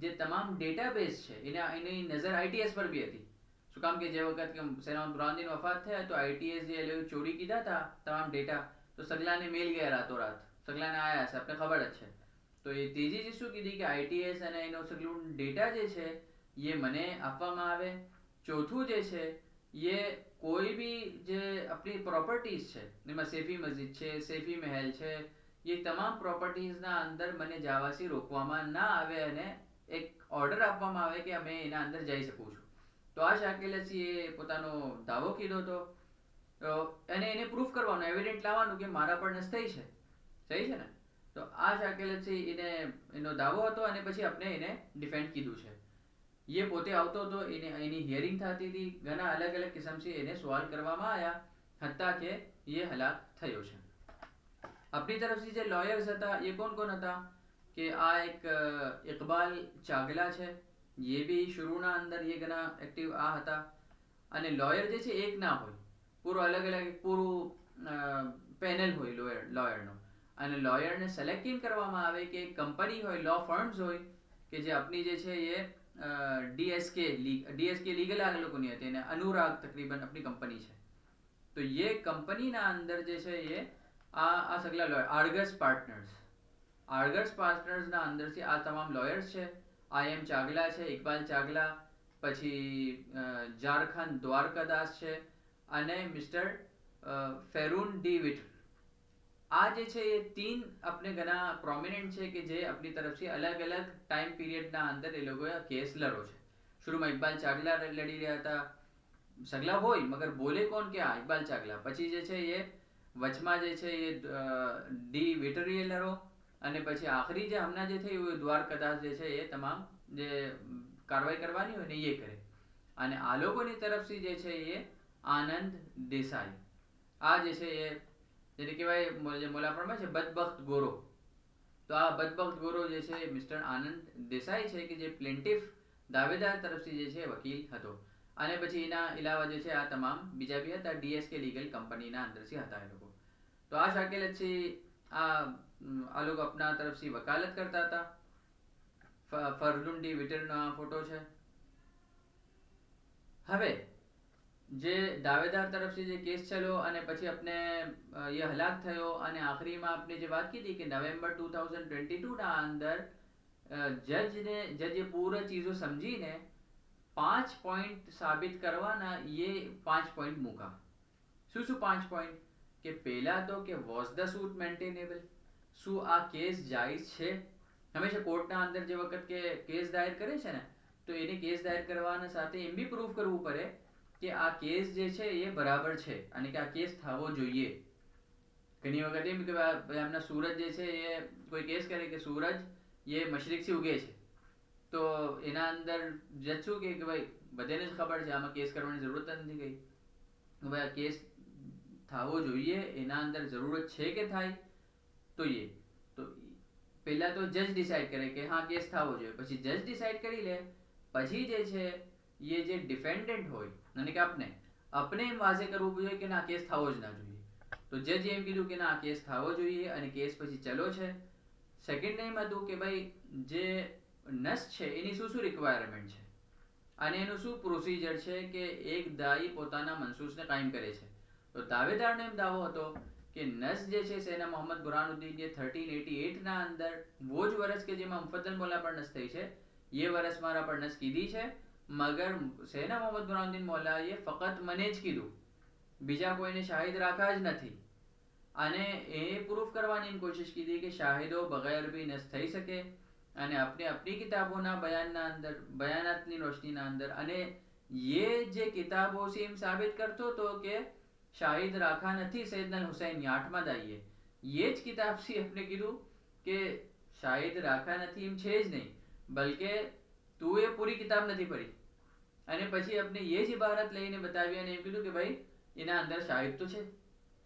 જે તમામ ડેટાબેઝ છે એની નજર આઈટીએસ પર બી હતી. શું કામ કે જે વખત કે સૈયદ બુરહાનુદ્દીન વફાત થયા તો આઈટીએસ જે ચોરી કીધા હતા તમામ ડેટા તો સગલાને મેલ ગયા રાતોરાત. સગલાને આયા છે આપણે ખબર જ છે. તો એ તેજી જે શું કીધી કે આઈટીએસ અને એનો સગલું ડેટા જે છે એ મને આપવામાં આવે. ચોથું જે છે એ કોઈ બી જે આપણી પ્રોપર્ટીઝ છે એમાં સેફી મસ્જિદ છે, સેફી મહેલ છે, એ તમામ પ્રોપર્ટીઝના અંદર મને જવાથી રોકવામાં ના આવે અને એક ઓર્ડર આપવામાં આવે કે અમે એના અંદર જઈ શકું છું. તો આ શાકિલ એ પોતાનો દાવો કીધો હતો અને એને પ્રૂફ કરવાનું, એવિડન્ટ લાવવાનું કે મારા પર નસ થઈ છે. સહી છે ને? તો આ શાકિલ એને એનો દાવો હતો અને પછી આપણે એને ડિફેન્ડ કીધું છે. ये પોતે આવતો હતો, એની હિયરિંગ થતી હતી, ઘણા અલગ અલગ કિસ્મથી એને સવાલ કરવામાં આવ્યા, હત્તા કે ये હલાક થયો છે. अपनी तरफ से जो लॉयर्स હતા ये कौन कौन હતા કે આ એક ઇકબાલ ચાગલા છે, ये भी शुरूના અંદર ये ઘણા એક્ટિવ આ હતા. અને લોયર જે છે એક ના હોય, પૂરું અલગ અલગ પૂરું પેનલ હોય લોયરનો. અને લોયરને સિલેક્ટ કેમ કરવામાં આવે કે કંપની હોય, લો ફર્મ્સ હોય કે જે આપણી જે છે એ ડીએસકે લીગલ આ લોકોની હતી અને અનુરાગ તકરીબન આપણી કંપની છે. તો ये કંપનીના અંદર જે છે એ આ સગલા લોયર આર્ગસ પાર્ટનર્સના અંદરથી આ તમામ લોયર્સ છે. આઈએમ ચાગલા છે, ઇકબાલ ચાગલા, પછી ઝારખંડ દ્વારકાદાસ છે અને મિસ્ટર ફેરુન ડી વિટર. આ જે છે એ તીન આપણે ઘણા પ્રોમિનન્ટ છે કે જે આપણી તરફથી અલગ અલગ ટાઈમ પીરિયડના અંદર એ લોકોએ કેસ લડો છે. શરૂમાં ઇકબાલ ચાગલા લડી રહ્યા હતા, સગલા હોય મગર બોલે કોણ કે ઇકબાલ ચાગલા. પછી જે છે એ વચમાં જે છે એ ડી વિટરીએ લડો અને પછી આખરી જે હમણાં જે થયું એ દ્વારકાદાસ જે છે એ તમામ જે કાર્યવાહી કરવાની હોય ને એ કરે. અને આ લોકોની તરફથી જે છે એ આનંદ દેસાઈ, આ જે છે એ જેને કહેવાય મોલાપણમાં છે બદબખ્ત ગોરો. તો આ બદબખ્ત ગોરો જે છે મિસ્ટર આનંદ દેસાઈ છે કે જે પ્લેન્ટિફ દાવેદાર તરફથી જે છે વકીલ હતો. અને પછી એના ઇલાવા જે છે આ તમામ બીજા બી હતા, ડીએસકે લીગલ કંપનીના અંદરથી હતા એ લોકો. તો આ શાકિલ આ લોકો अपना તરફથી વકાલત કરતા હતા. ફરલુન ડી વિટરનો ફોટો છે. હવે જે દાવેદાર તરફથી જે કેસ ચલ્યો અને પછી આપણે એ હલાક થયો અને આખરીમાં આપણે જે વાત કીધી કે નવેમ્બર 2022 ના અંદર જજે પૂરા ચીજો સમજીને 5 પોઈન્ટ સાબિત કરવાના, ये 5 પોઈન્ટ મૂકા. શું 5 પોઈન્ટ? કે પહેલા તો કે વોઝ ધ સૂટ મેન્ટેનેબલ, શું આ કેસ જાયઝ છે? હંમેશા કોર્ટના અંદર જે વખત કે કેસ દાયર કરે છે ને, તો એને કેસ દાયર કરવાના સાથે એમ બી પ્રૂફ કરવું પડે કે આ કેસ જે છે એ બરાબર છે અને કે આ કેસ થવો જોઈએ. ઘણી વખત એમ કે એમના સૂરજ જે છે એ કોઈ કેસ કરે કે સૂરજ એ મશરકથી ઉગે છે, તો એના અંદર જજ શું કે ભાઈ બધાને જ ખબર છે આમાં કેસ કરવાની જરૂરત જ નથી ગઈ, ભાઈ આ કેસ થવો જોઈએ, એના અંદર જરૂરત છે કે થાય તો એ તો પહેલા તો જજ ડિસાઈડ કરે કે હા કેસ થવો જોઈએ. પછી જજ ડિસાઈડ કરી લે, પછી જે છે એ જે ડિફેન્ડન્ટ હોય અને કે આપણે એમ વાઝે કરવું જોઈએ કે ના કેસ થવો જ ના જોઈએ. તો જજે એમ કીધું કે ના કેસ થવો જોઈએ અને કેસ પછી ચલો છે. સેકન્ડ એમ હતું કે ભાઈ જે નસ છે એની શું શું રિક્વાયરમેન્ટ છે અને એનું શું પ્રોસિજર છે કે એક દાઈ પોતાના મનસૂસને કાયમ કરે છે. તો દાવેદારનો એમ દાવો હતો કે નસ જે છે સેના મોહમ્મદ બુરહાનુદ્દીન જે 1388ના અંદર वो જ વર્ષ કે જેમાં મુફદ્દલ મૌલા પર નસ થઈ છે, ये વર્ષ મારા પર નસ કીધી છે, મગર સેના મોહમ્મદ બુરહાનુદ્દીન મૌલાએ ફક્ત મને જ કીધું, બીજા કોઈને શાહિદ રાખ્યા જ નથી. અને એ પ્રૂફ કરવાની કોશિશ કીધી કે શાહિદો બગैर भी નસ થઈ શકે અને આપણે अपनी કિતાબોના બયાનના અંદર બયાનાતની રોશનીના અંદર અને ये જે કિતાબો છે એમ સાબિત કરતો હતો કે શાહિદ રાખા નથી સૈયદના હુસૈન 8મા દાઈએ. ये જ કિતાબથી આપણે કીધું કે શાહિદ રાખા નથી એમ છે જ નહીં, બલકે તું એ પૂરી કિતાબ નથી પઢી. અને પછી આપણે ये જ ઇબારત લઈને બતાવી અને એમ કીધું કે ભાઈ એના અંદર શાહિદ તો છે,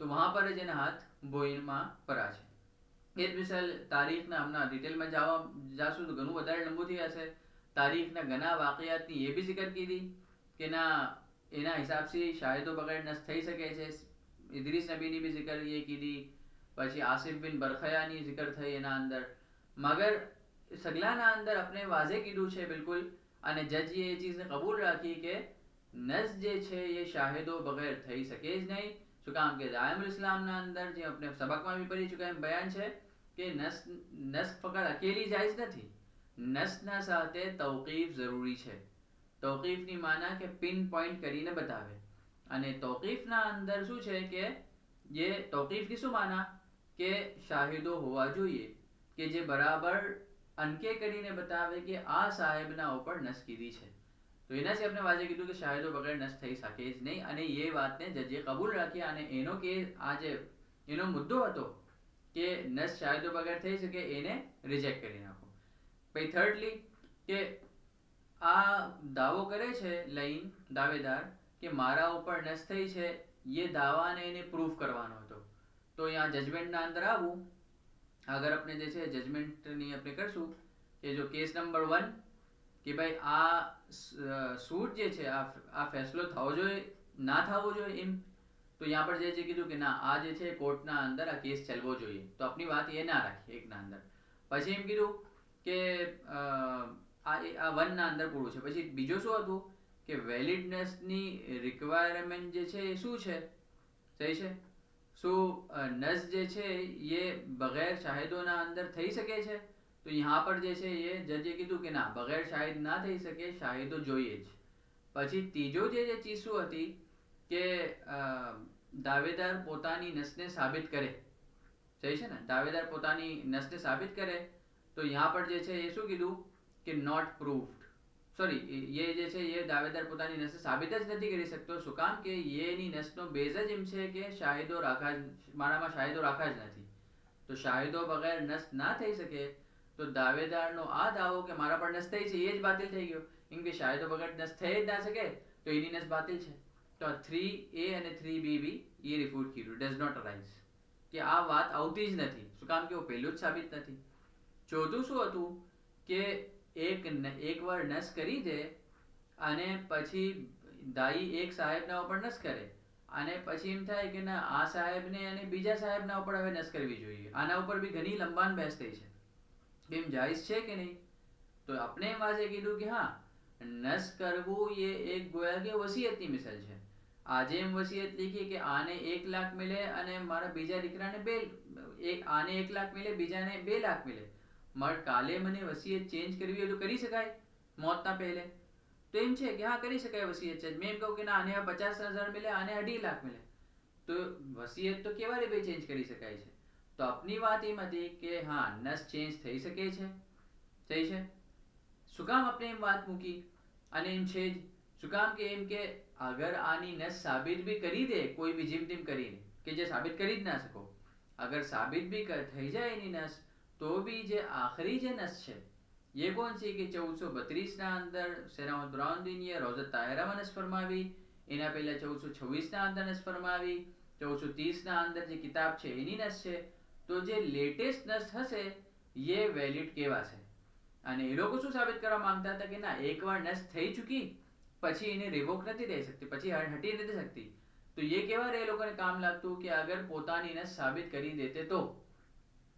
તો વહાં પર જ એના હાથ બોઈનમાં પરા છે. એ જ મિસાલ તારીખના હમણાં ડિટેલમાં જાશું તો ઘણું વધારે લંબુ થઈ જશે. તારીખના ઘણા વાકયાતની એ બી જિકર કીધી કે ના એના હિસાબથી શાહિદો બગैर નસ થઈ શકે છે. ઇદ્રીસ નબીની બી જિકર એ કીધી, પછી આસિફ બિન બરખયાની જિકર થઈ એના અંદર. મગર સગલાના અંદર આપણે વાઝે કીધું છે બિલકુલ અને જજે એ ચીજને કબૂલ રાખી કે નસ જે છે એ શાહિદો બગैर થઈ શકે જ નહીં. શું કામ કે આયમુલ ઇસ્લામના અંદર જે આપણે સબકમાં બી પઢી ચૂક્યા એમ બયાન છે કે નસ ફક્ત અકેલી જાયઝ નથી, નસના સાથે તૌકીફ જરૂરી છે. તૌકીફની માના કે પિન પોઈન્ટ કરીને બતાવે. અને તૌકીફના અંદર શું છે કે ये तौकीफ की શું માના કે શાહિદો હોવા જોઈએ કે જે બરાબર અનકે કરીને બતાવે કે આ સાહેબના ઉપર નસ કીધી છે. તો એનાથી આપણે વાજે કીધું કે શાહિદો વગર નસ થઈ શકે જ નહીં, અને એ વાતને જજે કબૂલ રાખી, અને એનો કે આ જે એનો મુદ્દો હતો કે નસ શાહિદો વગર થઈ શકે એને રિજેક્ટ કરી નાખો. પછી થર્ડલી કે આ દાવો કરે છે લઈન દાવેદાર કે મારા ઉપર નસ થઈ છે, એ દાવાને એને પ્રૂફ કરવાનો હતો. તો અહીંયા જજમેન્ટના અંદર આવું, આગળ આપણે જે છે જજમેન્ટની આપણે કરશું કે જો કેસ નંબર 1 કે ભાઈ આ સૂટ જે છે આ ફેસલો થવો જોઈએ ના થવો જોઈએ એમ, તો यहाँ पर જે કીધું કે ના આ જે છે કોર્ટના અંદર આ કેસ ચાલવો જોઈએ, તો આપણી વાત એ ના રાખી એકના અંદર. પછી એમ કીધું કે આ 1 ના અંદર પૂરું છે. પછી બીજો શું હતું કે વેલિડનેસની રિક્વાયરમેન્ટ જે છે એ શું છે, સહી છે, શું નસ જે છે એ બગैर શાહિદોના અંદર થઈ શકે છે, તો यहाँ पर જે છે એ જજે કીધું કે ના બગैर શાહિદ ના થઈ શકે, શાહિદો જોઈએ જ. પછી ત્રીજો જે ચીજ શું હતી કે દાવેદાર પોતાની નસને સાબિત કરે, સહી છે ને, દાવેદાર પોતાની નસને સાબિત કરે, તો यहाँ पर જે છે એ શું કીધું કે નોટ પ્રૂફડ, સોરી ये જે છે એ દાવેદાર પોતાની નસને સાબિત જ નથી કરી શકતો. શું કામ કે એની નસનો બેઝ જ એમ છે કે શાહિદો રાખા મારામાં શાહિદો રાખા જ નથી, તો શાહિદો બગैर નસ ના થઈ શકે, તો દાવેદારનો આ દાવો કે મારા પર નસ થઈ છે એ જ બાતિલ થઈ ગયો, કેમ કે શાહિદો બગैर નસ થઈ જ ના શકે, તો એની નસ બાતિલ છે. તો આ 3A અને 3B બી એ રિફ્યુટ કર્યું, ડઝ નોટ અરાઇઝ, કે આ વાત આવતી જ નથી. શું કામ કે પહેલું જ સાબિત નથી. ચોથું શું હતું કે એક વાર નસ કરી દે અને પછી દાઈ એક સાહેબના ઉપર નસ કરે, અને પછી એમ થાય કે ના આ સાહેબને અને બીજા સાહેબના ઉપર હવે નસ કરવી જોઈએ, આના ઉપર બી ઘણી લંબાણ બહેસ થઈ છે એમ જાયઝ છે કે નહીં. તો આપણે એમ વાજે કીધું કે હા નસ કરવું એ એક ગોયા કે વસિયતની મિસાલ છે. આજે એમ વસિયત લીખી કે આને 1 લાખ મિલે અને મારા બીજા દીકરાને આને 1 લાખ મિલે બીજાને 2 લાખ મિલે, મगर કાલે મને વસિયત ચેન્જ કરવી હોય તો કરી શકાય મોતના પહેલે. તો એમ છે કે હા કરી શકાય વસિયત ચેન્જ. મેં એમ કહું કે ના આને 50,000 મિલે આને 2.5 લાખ મિલે, તો વસિયત તો કેવા રીતે ચેન્જ કરી શકાય છે. તો આપની વાત એમ હતી કે હા નસ ચેન્જ થઈ શકે છે, સહી છે. શું કામ આપણે એમ વાત મૂકી, અને એમ છે જ શું કામ કે એમ કે અગર આની નસ સાબિત બી કરી દે કોઈ બી જીમ ટીમ કરીને કે જે સાબિત કરી જ ના શકો, અગર સાબિત બી થઈ જાય એની નસ, તો બી જે આખરી જે નસ છે ये कौन सी कि 1432 ના અંદર સેરામત બ્રાઉનદીનીએ રોઝત તાહિરામાં નસ ફરમાવી, એના પહેલા 1426 ના અંદર નસ ફરમાવી, 1430 ના અંદર જે કિતાબ છે એની નસ છે. તો જે લેટેસ્ટ નસ હશે એ વેલિડ કહેવાશે. અને એ લોકો શું સાબિત કરવા માંગતા હતા કે ના એકવાર નસ થઈ ચૂકી પછી એને રિવોક નથી થઈ શકતી, પછી હટી નથી શકતી. તો એ કેવા એ લોકોને કામ લાગતું કે અગર પોતાની નસ સાબિત કરી દેતે તો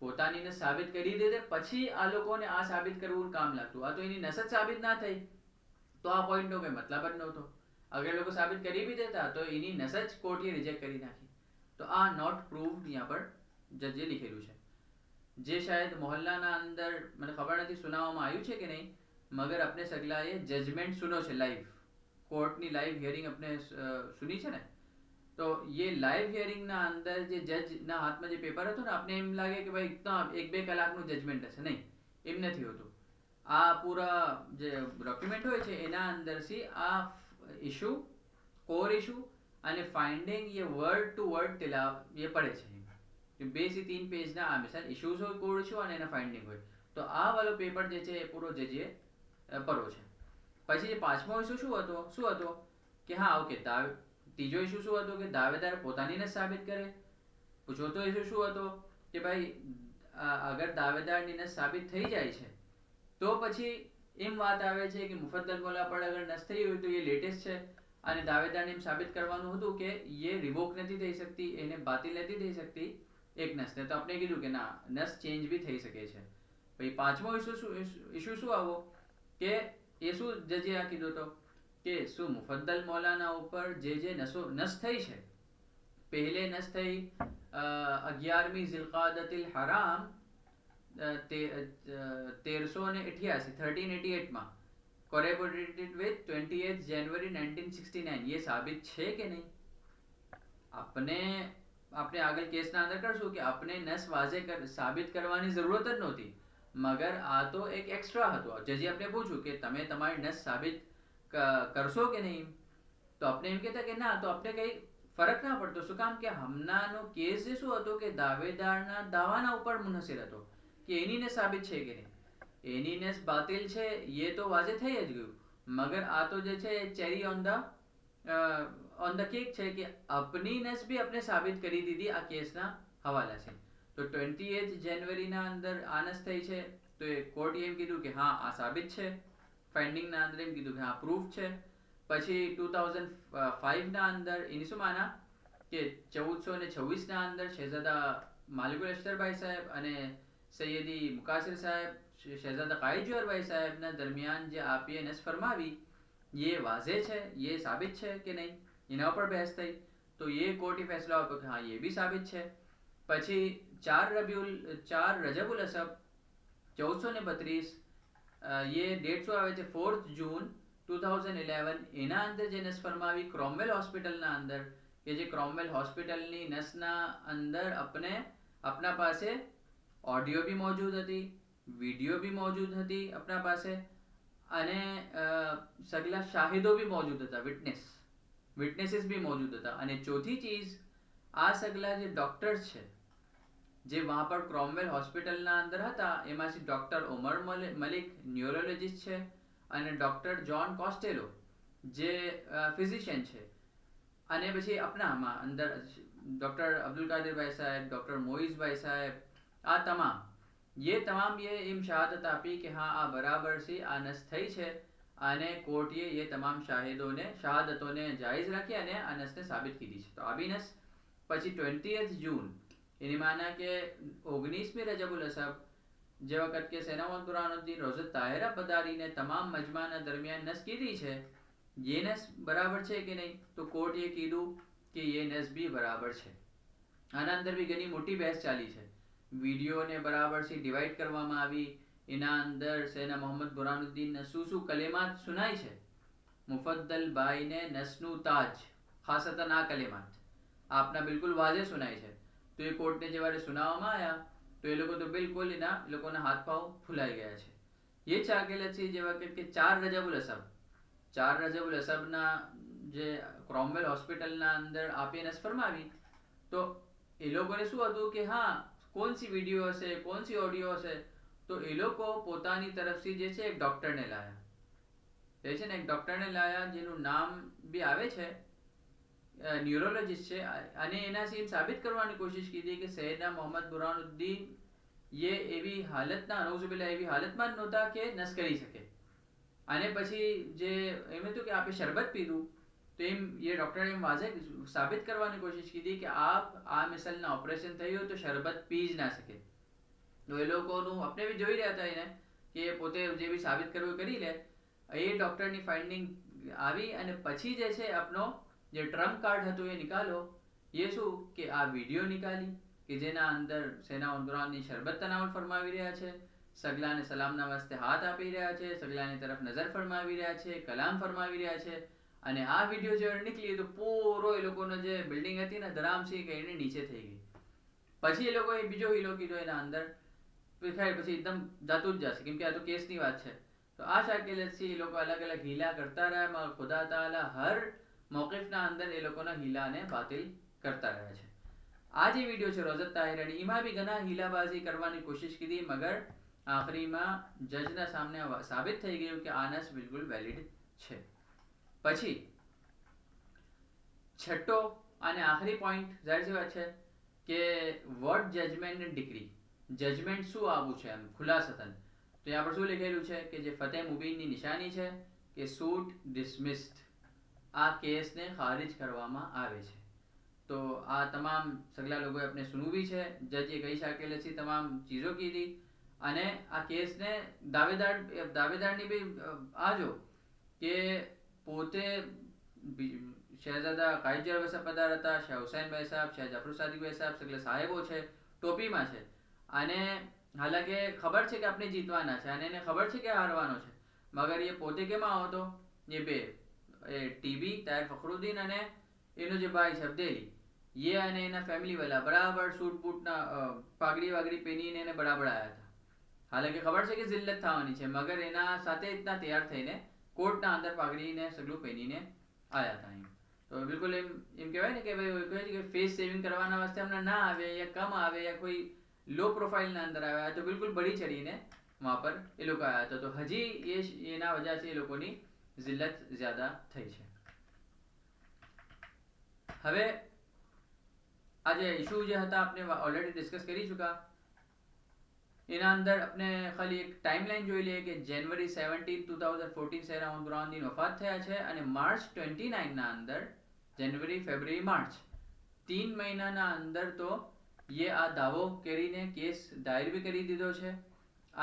પોતાની નસ સાબિત કરી દેતે પછી આ લોકોને આ સાબિત કરવું કામ લાગતું. આ તો એની નસ જ સાબિત ના થઈ તો આ પોઈન્ટનો કોઈ મતલબ જ નહોતો. અગર લોકો સાબિત કરી બી દેતા તો એની નસ જ કોર્ટે રિજેક્ટ કરી નાખી. તો આ નોટ પ્રૂવ્ડ यहाँ पर જજે લીખેલું છે, જે શાયદ મોહલ્લાના અંદર મને ખબર નથી સુનાવવામાં આવ્યું છે કે નહીં, મગર अपने સગલાએ જજમેન્ટ સુનો છે લાઈવ, કોર્ટની લાઈવ હિયરિંગ આપણે સુની છે ને, તો ये લાઈવ હિયરિંગ ના અંદર જે જજ ના હાથમાં જે પેપર હતું ને આપણે એમ લાગે કે ભાઈ 1-2 કલાકનું જજમેન્ટ હશે, નહીં એમ નથી હોતું. આ પૂરા જે ડોક્યુમેન્ટ હોય છે એના અંદરથી આ ઇશ્યુ કોર ઇશ્યુ અને ફાઇન્ડિંગ એ વર્ડ ટુ વર્ડ એ પડે છે. 2 થી 3 પેજના આ મિસાલ ઇશ્યુઝ હોય કોર ઇશ્યુ અને એના ફાઇન્ડિંગ હોય, તો આ વાળો પેપર જે છે એ પૂરો જજે પડો છે. પછી જે પાંચમો ઇશ્યુ શું હતો કે હા ઓકે ત્રીજો ઇશ્યુ શું હતો કે દાવેદાર પોતાની નસ સાબિત કરે. ચોથો ઇશ્યુ શું હતો કે ભાઈ અગર દાવેદારની નસ સાબિત થઈ જાય છે તો પછી એમ વાત આવે છે કે મુફદ્દલ મોલા પર અગર નસ થઈ હોય તો એ લેટેસ્ટ છે, અને દાવેદારને એમ સાબિત કરવાનું હતું કે એ રિવોક નથી થઈ શકતી, એને બાતિલ નથી થઈ શકતી એક નસને, તો આપણે કીધું કે ના નસ ચેન્જ બી થઈ શકે છે. પછી પાંચમો ઇશ્યુ શું આવો કે એ શું જજે આ કીધું તો કે શું મુફદ્દલ મૌલાના ઉપર જે નસ થઈ છે, પહેલે નસ થઈ 11મી ઝિલકાદતિલ હરામ 1388 માં, corroborated with 28th January 1969, ये साबित છે કે નહીં. अपने આપણે આગળ કેસના અંદર કરશું કે આપણે નસ વાઝે સાબિત કરવાની જરૂરત જ નહોતી, મગર આ તો એક એક્સ્ટ્રા હતો. જજી આપણે પૂછ્યું કે તમે તમારી નસ સાબિત કરશો કે નહીં, તો આપણે એમ કહેતા કે ના, તો આપણે કઈ ફરક ના પડતો. શું કામ કે હમણાંનો કેસ જે શું હતો કે દાવેદારના દાવાના ઉપર મુનહસિર હતો કે એની નસ સાબિત છે કે નહીં. એની નસ બાતિલ છે એ તો વાજે થઈ જ ગયું, મગર આ તો જે છે ચેરી ઓન ધ કેક છે કે આપની નસ બી આપણે સાબિત કરી દીધી આ કેસના હવાલાથી. તો 28 જાન્યુઆરીના અંદર આ નસ થઈ છે, તો એ કોર્ટે એમ કીધું કે હા આ સાબિત છે. ફાઇન્ડિંગના અંદર એમ કીધું કે હા પ્રૂફ છે. પછી 2005 ના અંદર એની શું માના કે 1426 ના અંદર શહેજાદા માલિકુલ અખ્તરભાઈ સાહેબ અને સૈયદી મુકાસિર સાહેબ, શહેજાદા કાયદ જોહરભાઈ સાહેબના દરમિયાન જે આપીએ નસ ફરમાવી ये वाजे છે, ये साबित છે કે નહીં, એના ઉપર બહેસ થઈ. તો એ કોર્ટે ફેસલો આપ્યો કે હા એ બી સાબિત છે. પછી 4 રજબુલ અસબ 1432 ये डेट શું આવે છે 4th જૂન 2011, એના અંદર જે નસ ફરમાવી ક્રોમવેલ હોસ્પિટલના અંદર, કે જે ક્રોમવેલ હોસ્પિટલની નસના અંદર આપના પાસે ઓડિયો બી મોજૂદ હતી, વિડિયો બી મોજૂદ હતી આપના પાસે, અને સગલા શાહિદો બી મોજૂદ હતા, વિટનેસીસ બી મોજૂદ હતા. અને ચોથી ચીજ, આ સગલા જે ડોક્ટર્સ છે જે વહાં પર ક્રોમવેલ હોસ્પિટલના અંદર હતા, એમાંથી ડોક્ટર ઉમર મલિક ન્યુરોલોજીસ્ટ છે, અને ડોક્ટર જોન કોસ્ટેલો જે ફિઝિશિયન છે, અને પછી આપણામાં અંદર ડોક્ટર અબ્દુલ કાદિરભાઈ સાહેબ, ડોક્ટર મોઇઝભાઈ સાહેબ, આ તમામ એમ શહાદત આપી કે હા આ બરાબર છે, આ નસ થઈ છે. અને કોર્ટે એ તમામ શહાદતોને જાયઝ રાખી અને આ નસને સાબિત કીધી છે. તો આ બી નસ. પછી 20th જૂન એની માના કે 19મી રજબુલ અસબ જે વખત કે સેનાવન બુરહાનુદ્દીન રોઝત તાહિરા બદારીને તમામ મજમાના દરમિયાન નસ કીધી છે, ये नस बराबर છે કે નહીં, તો કોર્ટ એ કીધું કે ये नस બી બરાબર છે. આના અંદર બી ઘણી મોટી બહેસ ચાલી છે. વિડીયોને બરાબરથી ડિવાઈડ કરવામાં આવી, એના અંદર સેના મોહમ્મદ બુરહાનુદ્દીન શું કલેમાત સુનાઈ છે. મુફદ્દલ ભાઈને નસનું તાજ, ખાસતન આ કલેમાત આપના બિલકુલ વાજે સુનાઈ છે. તો એ કોર્ટને જેવારે સુનાવવામાં આવ્યા તો એ લોકો તો બિલકુલ લોકોના હાથ પાવ ફૂલાઈ ગયા છે. ये ચાકેલા છે જે વખત કે 4 રજબુલ અસબના જે ક્રોમવેલ હોસ્પિટલના અંદર આપી નસ ફરમાવી, તો એ લોકોને શું હતું કે હા કોણ સી વિડીયો હશે, કોણ સી ઓડિયો હશે, તો એ લોકો પોતાની તરફથી જે છે એક ડોક્ટરને લાયા, જેનું નામ બી આવે છે ન્યુરોલોજીસ્ટ છે, અને એનાથી સાબિત કરવાની કોશિશ કીધી કે સૈયદના મોહમ્મદ બુરહાનુદ્દીન એવી હાલતમાં જ નહોતા કે નસ કરી શકે. અને પછી જે એમ હતું કે આપણે શરબત પીધું, તો એમ એ ડોક્ટરે એમ વાજે સાબિત કરવાની કોશિશ કીધી કે આ મિસલના ઓપરેશન થયું તો શરબત પી જ ના શકે. તો એ લોકોનું આપણે બી જોઈ રહ્યા હતા એને કે પોતે જે બી સાબિત કરવું કરી લે. એ ડોક્ટરની ફાઇન્ડિંગ આવી, અને પછી જે છે આપનો જે ટ્રમ્પ કાર્ડ હતું એ નિકાલો. એ શું કે આ વિડીયો નિકાલી કે જેના અંદર સેના ઉમરાનની શરબત તનાવલ ફરમાવી રહ્યા છે, સગલાને સલામના વાસ્તે હાથ આપી રહ્યા છે, સગલાની તરફ નજર ફરમાવી રહ્યા છે, કલામ ફરમાવી રહ્યા છે. અને આ વિડીયો જ્યારે નીકળી તો પૂરો એ લોકોનો જે બિલ્ડિંગ હતી ને ધરામસી કરીને નીચે થઈ ગઈ. પછી એ લોકોએ બીજો હીલો કીધો એના અંદર, પછી એકદમ જાતું જ જશે, કેમ કે આ તો કેસની વાત છે. તો આ શાકિલથી એ લોકો અલગ અલગ હીલા કરતા રહ્યા, મगर ખુદા તાલા હર મોકિફના અંદર એ લોકોના હીલાને બાતિલ કરતા રહ્યા છે. આ જે વિડીયો છે રોઝત તાહિરાની, એમાં બી ઘણા હીલાબાજી કરવાની કોશિશ કીધી, મગર આખરીમાં જજના સામે સાબિત થઈ ગયું કે આ નસ બિલકુલ વેલિડ છે. પછી છઠ્ઠો અને આખરી પોઈન્ટ જાહેર सी વાત છે કે what judgment and decree, judgment શું આવું છે એમ ખુલાસતન. તો यहाँ पर શું લખેલું છે કે જે ફતેહ મુબીનની નિશાની છે કે સૂટ ડિસમિસ્ડ, આ કેસને ખારિજ કરવામાં આવે છે. તો આ તમામ સગલા લોકોએ આપણે સુનવી છે, જજે કઈ શાકેલથી તમામ ચીજો કીધી, અને આ કેસને દાવેદારની બી આજો કે પોતે શહેજાદા કાયજર વસા પધાર હતા, શાહ હુસૈનભાઈ સાહેબ, શાહ જાફર સાદિકભાઈ સાહેબ, સગલા સાહેબો છે, ટોપીમાં છે, અને હાલાકે ખબર છે કે આપણે જીતવાના છે અને એને ખબર છે કે હારવાનો છે, મગર એ પોતે કેમાં હતો, એ બે ટીબી તાહિર ફખરુદ્દીન અને એનો જે ભાઈ છે અબ્દેલી, ये અને એના ફેમિલી વાળા બરાબર સૂટ બૂટના પાઘડી વાગડી પહેરીને એને બરાબર આવ્યા હતા. હાલાકી ખબર છે કે જિલ્લત થવાની છે, મગર એના સાથે ઇતના તૈયાર થઈને કોર્ટના અંદર પાઘડીને સગલું પહેરીને આવ્યા હતા. એમ તો બિલકુલ એમ એમ કહેવાય ને કે ભાઈ કહે છે કે ફેસ સેવિંગ કરવાના વાસ્તે અમને ના આવે યા કમ આવે યા કોઈ લો પ્રોફાઇલના અંદર આવ્યા તો બિલકુલ બળી ચડીને વહાં પર એ લોકો આવ્યા હતા. તો હજી એના વજહથી એ લોકોની જિલ્લત જ્યાદા થઈ છે. હવે આ જે ઇશ્યુ જે હતા આપણે ઓલરેડી ડિસ્કસ કરી ચૂક્યા. એના અંદર આપણે ખાલી એક ટાઈમલાઈન જોઈ લઈએ કે જાન્યુઆરી 17 2014 સેરા ઉમરાનની વફાત થયા છે અને માર્ચ 29 ના અંદર જાન્યુઆરી ફેબ્રુઆરી માર્ચ 3 મહિનાના અંદર તો ये આ દાવો કરીને કેસ દાયર બી કરી દીધો છે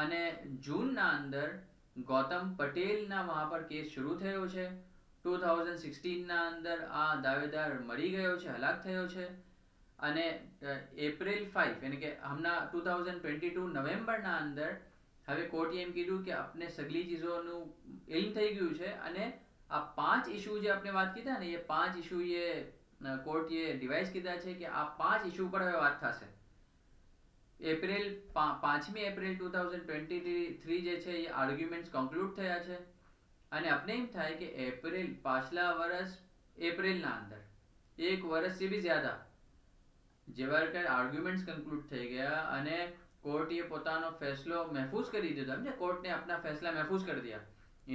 અને જૂનના અંદર ગૌતમ પટેલના વહાં પર કેસ શરૂ થયો છે. 2016 ના અંદર આ દાવેદાર મરી ગયો છે, હલાક થયો છે અને એપ્રિલ 5 એટલે કે હમણાં 2022 નવેમ્બરના અંદર હવે કોર્ટે એમ કીધું કે આપણે સગલી ચીજોનું ઇલ્મ થઈ ગયું છે અને આ 5 ઇશ્યુ જે આપણે વાત કીધા ને એ 5 ઇશ્યુ એ કોર્ટે ડિવાઇસ કીધા છે કે આ 5 ઇશ્યુ પર હવે વાત થશે. એપ્રિલ 5મી એપ્રિલ 2023 જે છે એ આર્ગ્યુમેન્ટ્સ કન્ક્લુડ થયા છે અને આપણે એમ થાય કે એપ્રિલ પાછલા વર્ષ એપ્રિલના અંદર એક વર્ષથી બી જ્યાદા જેવા કે આર્ગ્યુમેન્ટ્સ કન્ક્લુડ થઈ ગયા અને કોર્ટે પોતાનો ફેસલો મહેફૂઝ કરી દીધો. સમજે કોર્ટને अपना फैसला महफूज कर दिया.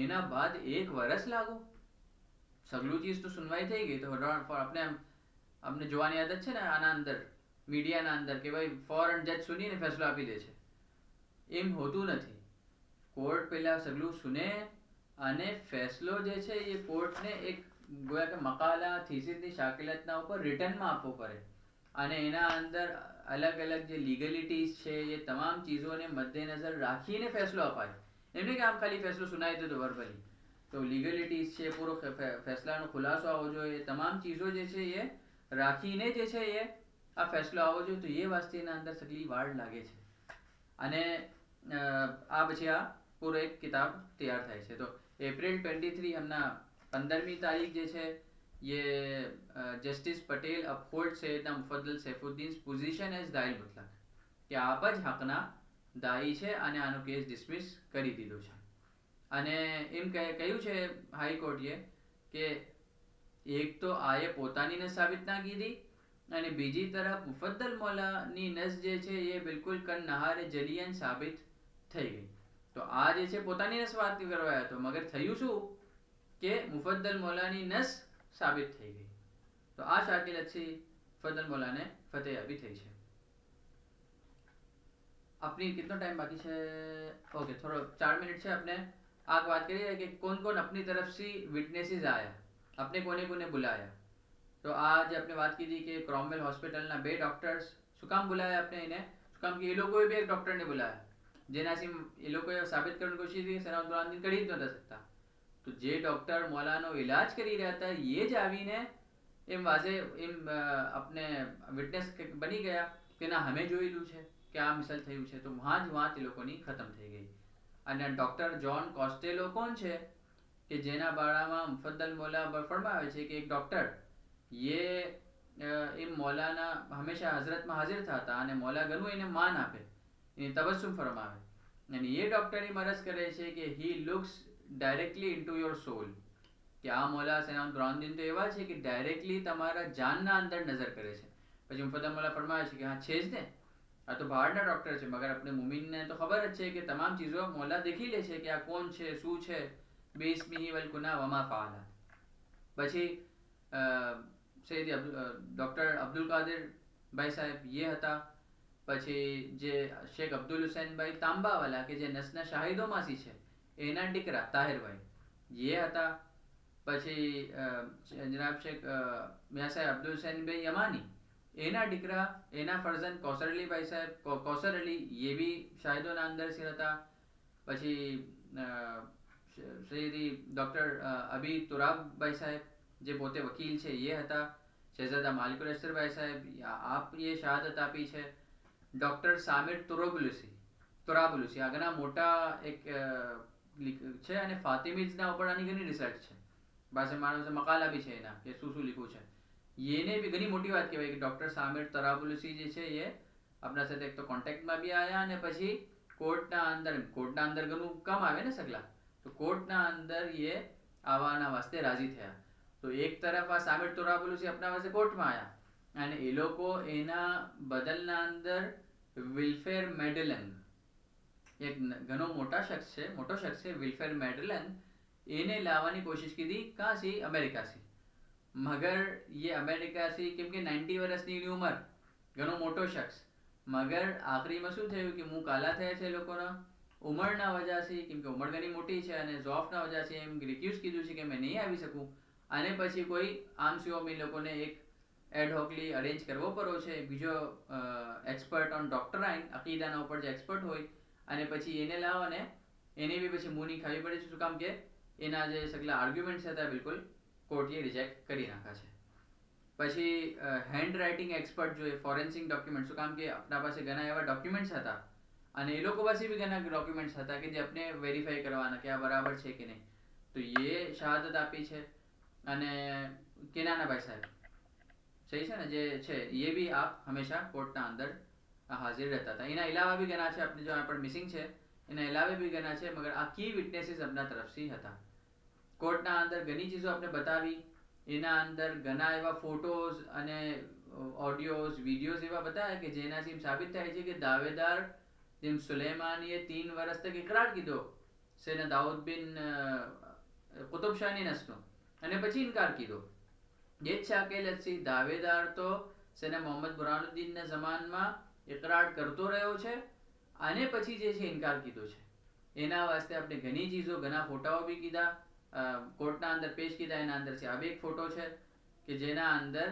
એના બાદ એક વર્ષ લાગો સગલું ચીજ તો સુનવાઈ થઈ ગઈ. તો આપણે જોવાની આદત છે ને આના અંદર મીડિયાના અંદર કે ભાઈ ફોરન જજ સુનીને ફેસલો આપી દે છે. એમ હોતું નથી. કોર્ટ પહેલા સગલું સુને અને ફેસલો જે છે એ કોર્ટને એક ગોયા કે મકાલા થીસીસની શાકિલતના ઉપર રિટર્નમાં આપવો પડે અને એના અંદર અલગ અલગ જે લીગલિટીઝ છે એ તમામ ચીજોને મદ્દેનજર રાખીને ફેસલો અપાય. એમ નહીં કે આમ ખાલી ફેસલો સુનાવી દીધો વર્બલી. તો લીગલિટીઝ છે, પૂરો ફેસલાનો ખુલાસો આવવો જોઈએ, તમામ ચીજો જે છે એ રાખીને જે છે એ આ ફેસલો આવવો જોઈએ. તો એ વાસ્તેના અંદર સગલી વાર લાગે છે અને આ પછી આ પૂરો એક કિતાબ તૈયાર થાય છે. તો એપ્રિલ 23 હમણાં 15મી તારીખ જે છે ये justice Patel uphold Syedna Mufaddal सैफुद्दीन्स position as दाइल मुतलक કે આપ જ હકના દાયી છે અને આનો કેસ ડિસમિસ કરી દીધો છે. અને એમ કહ્યું છે હાઈકોર્ટે કે એક તો આએ પોતાની નસ સાબિત ના કીધી અને બીજી તરફ મુફદ્દલ મૌલાની નસ જે છે એ બિલકુલ કન નહારે જલિયન સાબિત થઈ ગઈ. તો આ જે છે પોતાની નસ વાત કરવા હતો મગર થયું શું કે મુફદ્દલ મૌલાની નસ સાબિત થઈ ગઈ. તો આ શાકિલતથી મુફદ્દલ મૌલાને ફતેહ થઈ છે. अपनी कितना टाइम बाकी है? ओके थोड़ा 4 मिनट से अपने आग बात करिए कि कौन कौन अपनी तरफ से विटनेसेस आया, अपने कोने कोने बुलाया. तो आज अपने बात की थी कि क्रोमवेल हॉस्पिटल ना 2 डॉक्टर्स શું કામ बुलाया अपने इन्हें? શું કામ કે એ લોકોએ બી એક ડોક્ટરને बुलाया જેનાથી એ લોકોએ સાબિત કરવાની કોશિશ की સલામત बुरान કરી જ નતા શકતા. તો જે ડોક્ટર મોલાનો ઇલાજ કરી રહ્યા હતા એ જ આવીને એમ વાજે એમ આપણે વિટનેસ બની ગયા કે ના અમે જોયેલું છે કે આ મિસાલ થયું છે. તો વહાં જ વાત એ લોકોની ખતમ થઈ ગઈ. અને ડોક્ટર જ્હોન કોસ્ટેલો કોણ છે કે જેના બારામાં મુફદ્દલ મૌલા ફરમાવે છે કે એક ડોક્ટર ये એ મૌલાના હંમેશા હઝરતમાં હાજર થતા અને મૌલા ઘણું એને માન આપે, એને તબસ્સુમ ફરમાવે અને એ ડોક્ટર એ મરજ કરે છે કે he looks directly into your soul કે આ મૌલા સલામત બુરાનદીન તો એવા છે કે ડાયરેક્ટલી તમારા જાનના અંદર નજર કરે છે. પછી મુફદ્દલ મૌલા ફરમાવે છે કે હા છે જ ને, આ તો બહારના ડોક્ટર છે મગર આપણે મુમિનને તો ખબર જ છે કે તમામ ચીજો મૌલા દેખી લે છે કે આ કોણ છે શું છે. બેસ્મિહી વલ કુના વમા ફાલા. પછી સૈયદ ડોક્ટર અબ્દુલ કાદર ભાઈ સાહેબ ये હતા. પછી જે શેખ અબ્દુલ હુસૈનભાઈ તાંબાવાલા કે જે નસના શાહિદોમાંથી છે એના દીકરા તાહિરભાઈ ये હતા. પછી જનાબ શેખ મિયા સાહેબ અબ્દુલ હુસૈનભાઈ યમાની એના દીકરા એના ફરજંદ કૌસર અલી ભાઈ સાહેબ કૌસર અલી ये भी શાહિદોના અંદર से હતા. પછી સૈયદી ડોક્ટર અબી તુરાબ ભાઈ સાહેબ જે પોતે વકીલ છે એ હતા. શહેજાદા માલિકુલ અસ્તર ભાઈ સાહેબ આપ એ શહાદત આપી છે. ડોક્ટર સામિર તુરાબુલુસી આ ઘણા મોટા એક છે અને ફાતિમીઝના ઉપર આની ઘણી રિસર્ચ છે. પાસે માણસે મકાલા બી છે એના કે શું શું લીખું છે. એને બી ઘણી મોટી વાત કહેવાય કે ડોક્ટર સામિર તરાબુલસી જે છે એ આપણા સાથે એક તો કોન્ટેક્ટમાં બી આવ્યા અને પછી કોર્ટના અંદર ઘણું કમ આવે ને સગલા, તો કોર્ટના અંદર એ આવવાના વાસ્તે રાજી થયા. તો એક તરફ આ સામિર તરાબુલસી આપણા વાસ્તે કોર્ટમાં આવ્યા અને એ લોકો એના બદલના અંદર વિલ્ફેર મેડેલન એક ઘણો મોટો શખ્સ છે વિલ્ફેર મેડેલન, એને લાવવાની કોશિશ કીધી કાં સી અમેરિકા સી. મગર ये અમેરિકા થી કેમ કે 90 વર્ષની એની ઉંમર, ઘણો મોટો શખ્સ, મગર આખરીમાં શું થયું કે મું કાલા થયા છે લોકોના ઉંમરના વજહથી, કેમ કે ઉંમર ઘણી મોટી છે અને જોફના વજહથી એમ રિક્યુઝ કીધું છે કે મેં નહીં આવી શકું. અને પછી કોઈ આમ સિવામ એ લોકોને એક એડહોકલી અરેન્જ કરવો પડ્યો છે બીજો એક્સપર્ટ ઓન ડોક્ટરાઇન અકીદાના ઉપર જે એક્સપર્ટ હોય, અને પછી એને લાવો અને એને બી પછી મુની ખાવી પડે છે. શું કામ કે એના જે સગલા આર્ગ્યુમેન્ટ્સ હતા બિલકુલ કોર્ટે રિજેક્ટ કરી નાખ્યા છે. પછી હેન્ડ રાઇટિંગ એક્સપર્ટ જોઈએ, ફોરેન્સિક ડોક્યુમેન્ટ, શું કામ કે આપણા પાસે ઘણા એવા ડોક્યુમેન્ટ્સ હતા અને એ લોકો પાસે બી ઘણા ડોક્યુમેન્ટ્સ હતા કે જે આપણે વેરીફાઈ કરવાના કે આ બરાબર છે કે નહીં. તો એ શહાદત આપી છે. અને કેનાના ભાઈ સાહેબ સહી છે ને જે છે એ બી આપ હંમેશા કોર્ટના અંદર હાજર રહેતા હતા. એના અલાવા બી ઘણા છે આપણે જો પણ મિસિંગ છે, એના અલાવા બી ઘણા છે, મગર આ કી વિટનેસીસ આપણા તરફથી હતા. કોર્ટના અંદર ઘણી ચીજો આપણે બતાવી, એના અંદર ઘણા એવા ફોટોઝ અને ઓડિયોઝ વિડીયોઝ એવા બતાવ્યા કે જેનાથી સાબિત થાય છે કે દાવેદાર જેમ સુલેમાનીએ 3 વર્ષ તક ઇકરાર કીધો સેના દાઉદ બિન કુતુબ શાહની નસનો અને પછી ઇનકાર કીધો. ये शाकिल दावेदार तो सेना मोहम्मद बुरहानुद्दीनના જમાનમાં ઇકરાર કરતો રહ્યો છે અને પછી જે છે ઇનકાર કીધો છે. એના વાસ્તે આપણે ઘણી ચીજો ઘણા ફોટાઓ બી કીધા, કોર્ટના અંદર પેશ કીધા. એના અંદર છે આ બી એક ફોટો છે કે જેના અંદર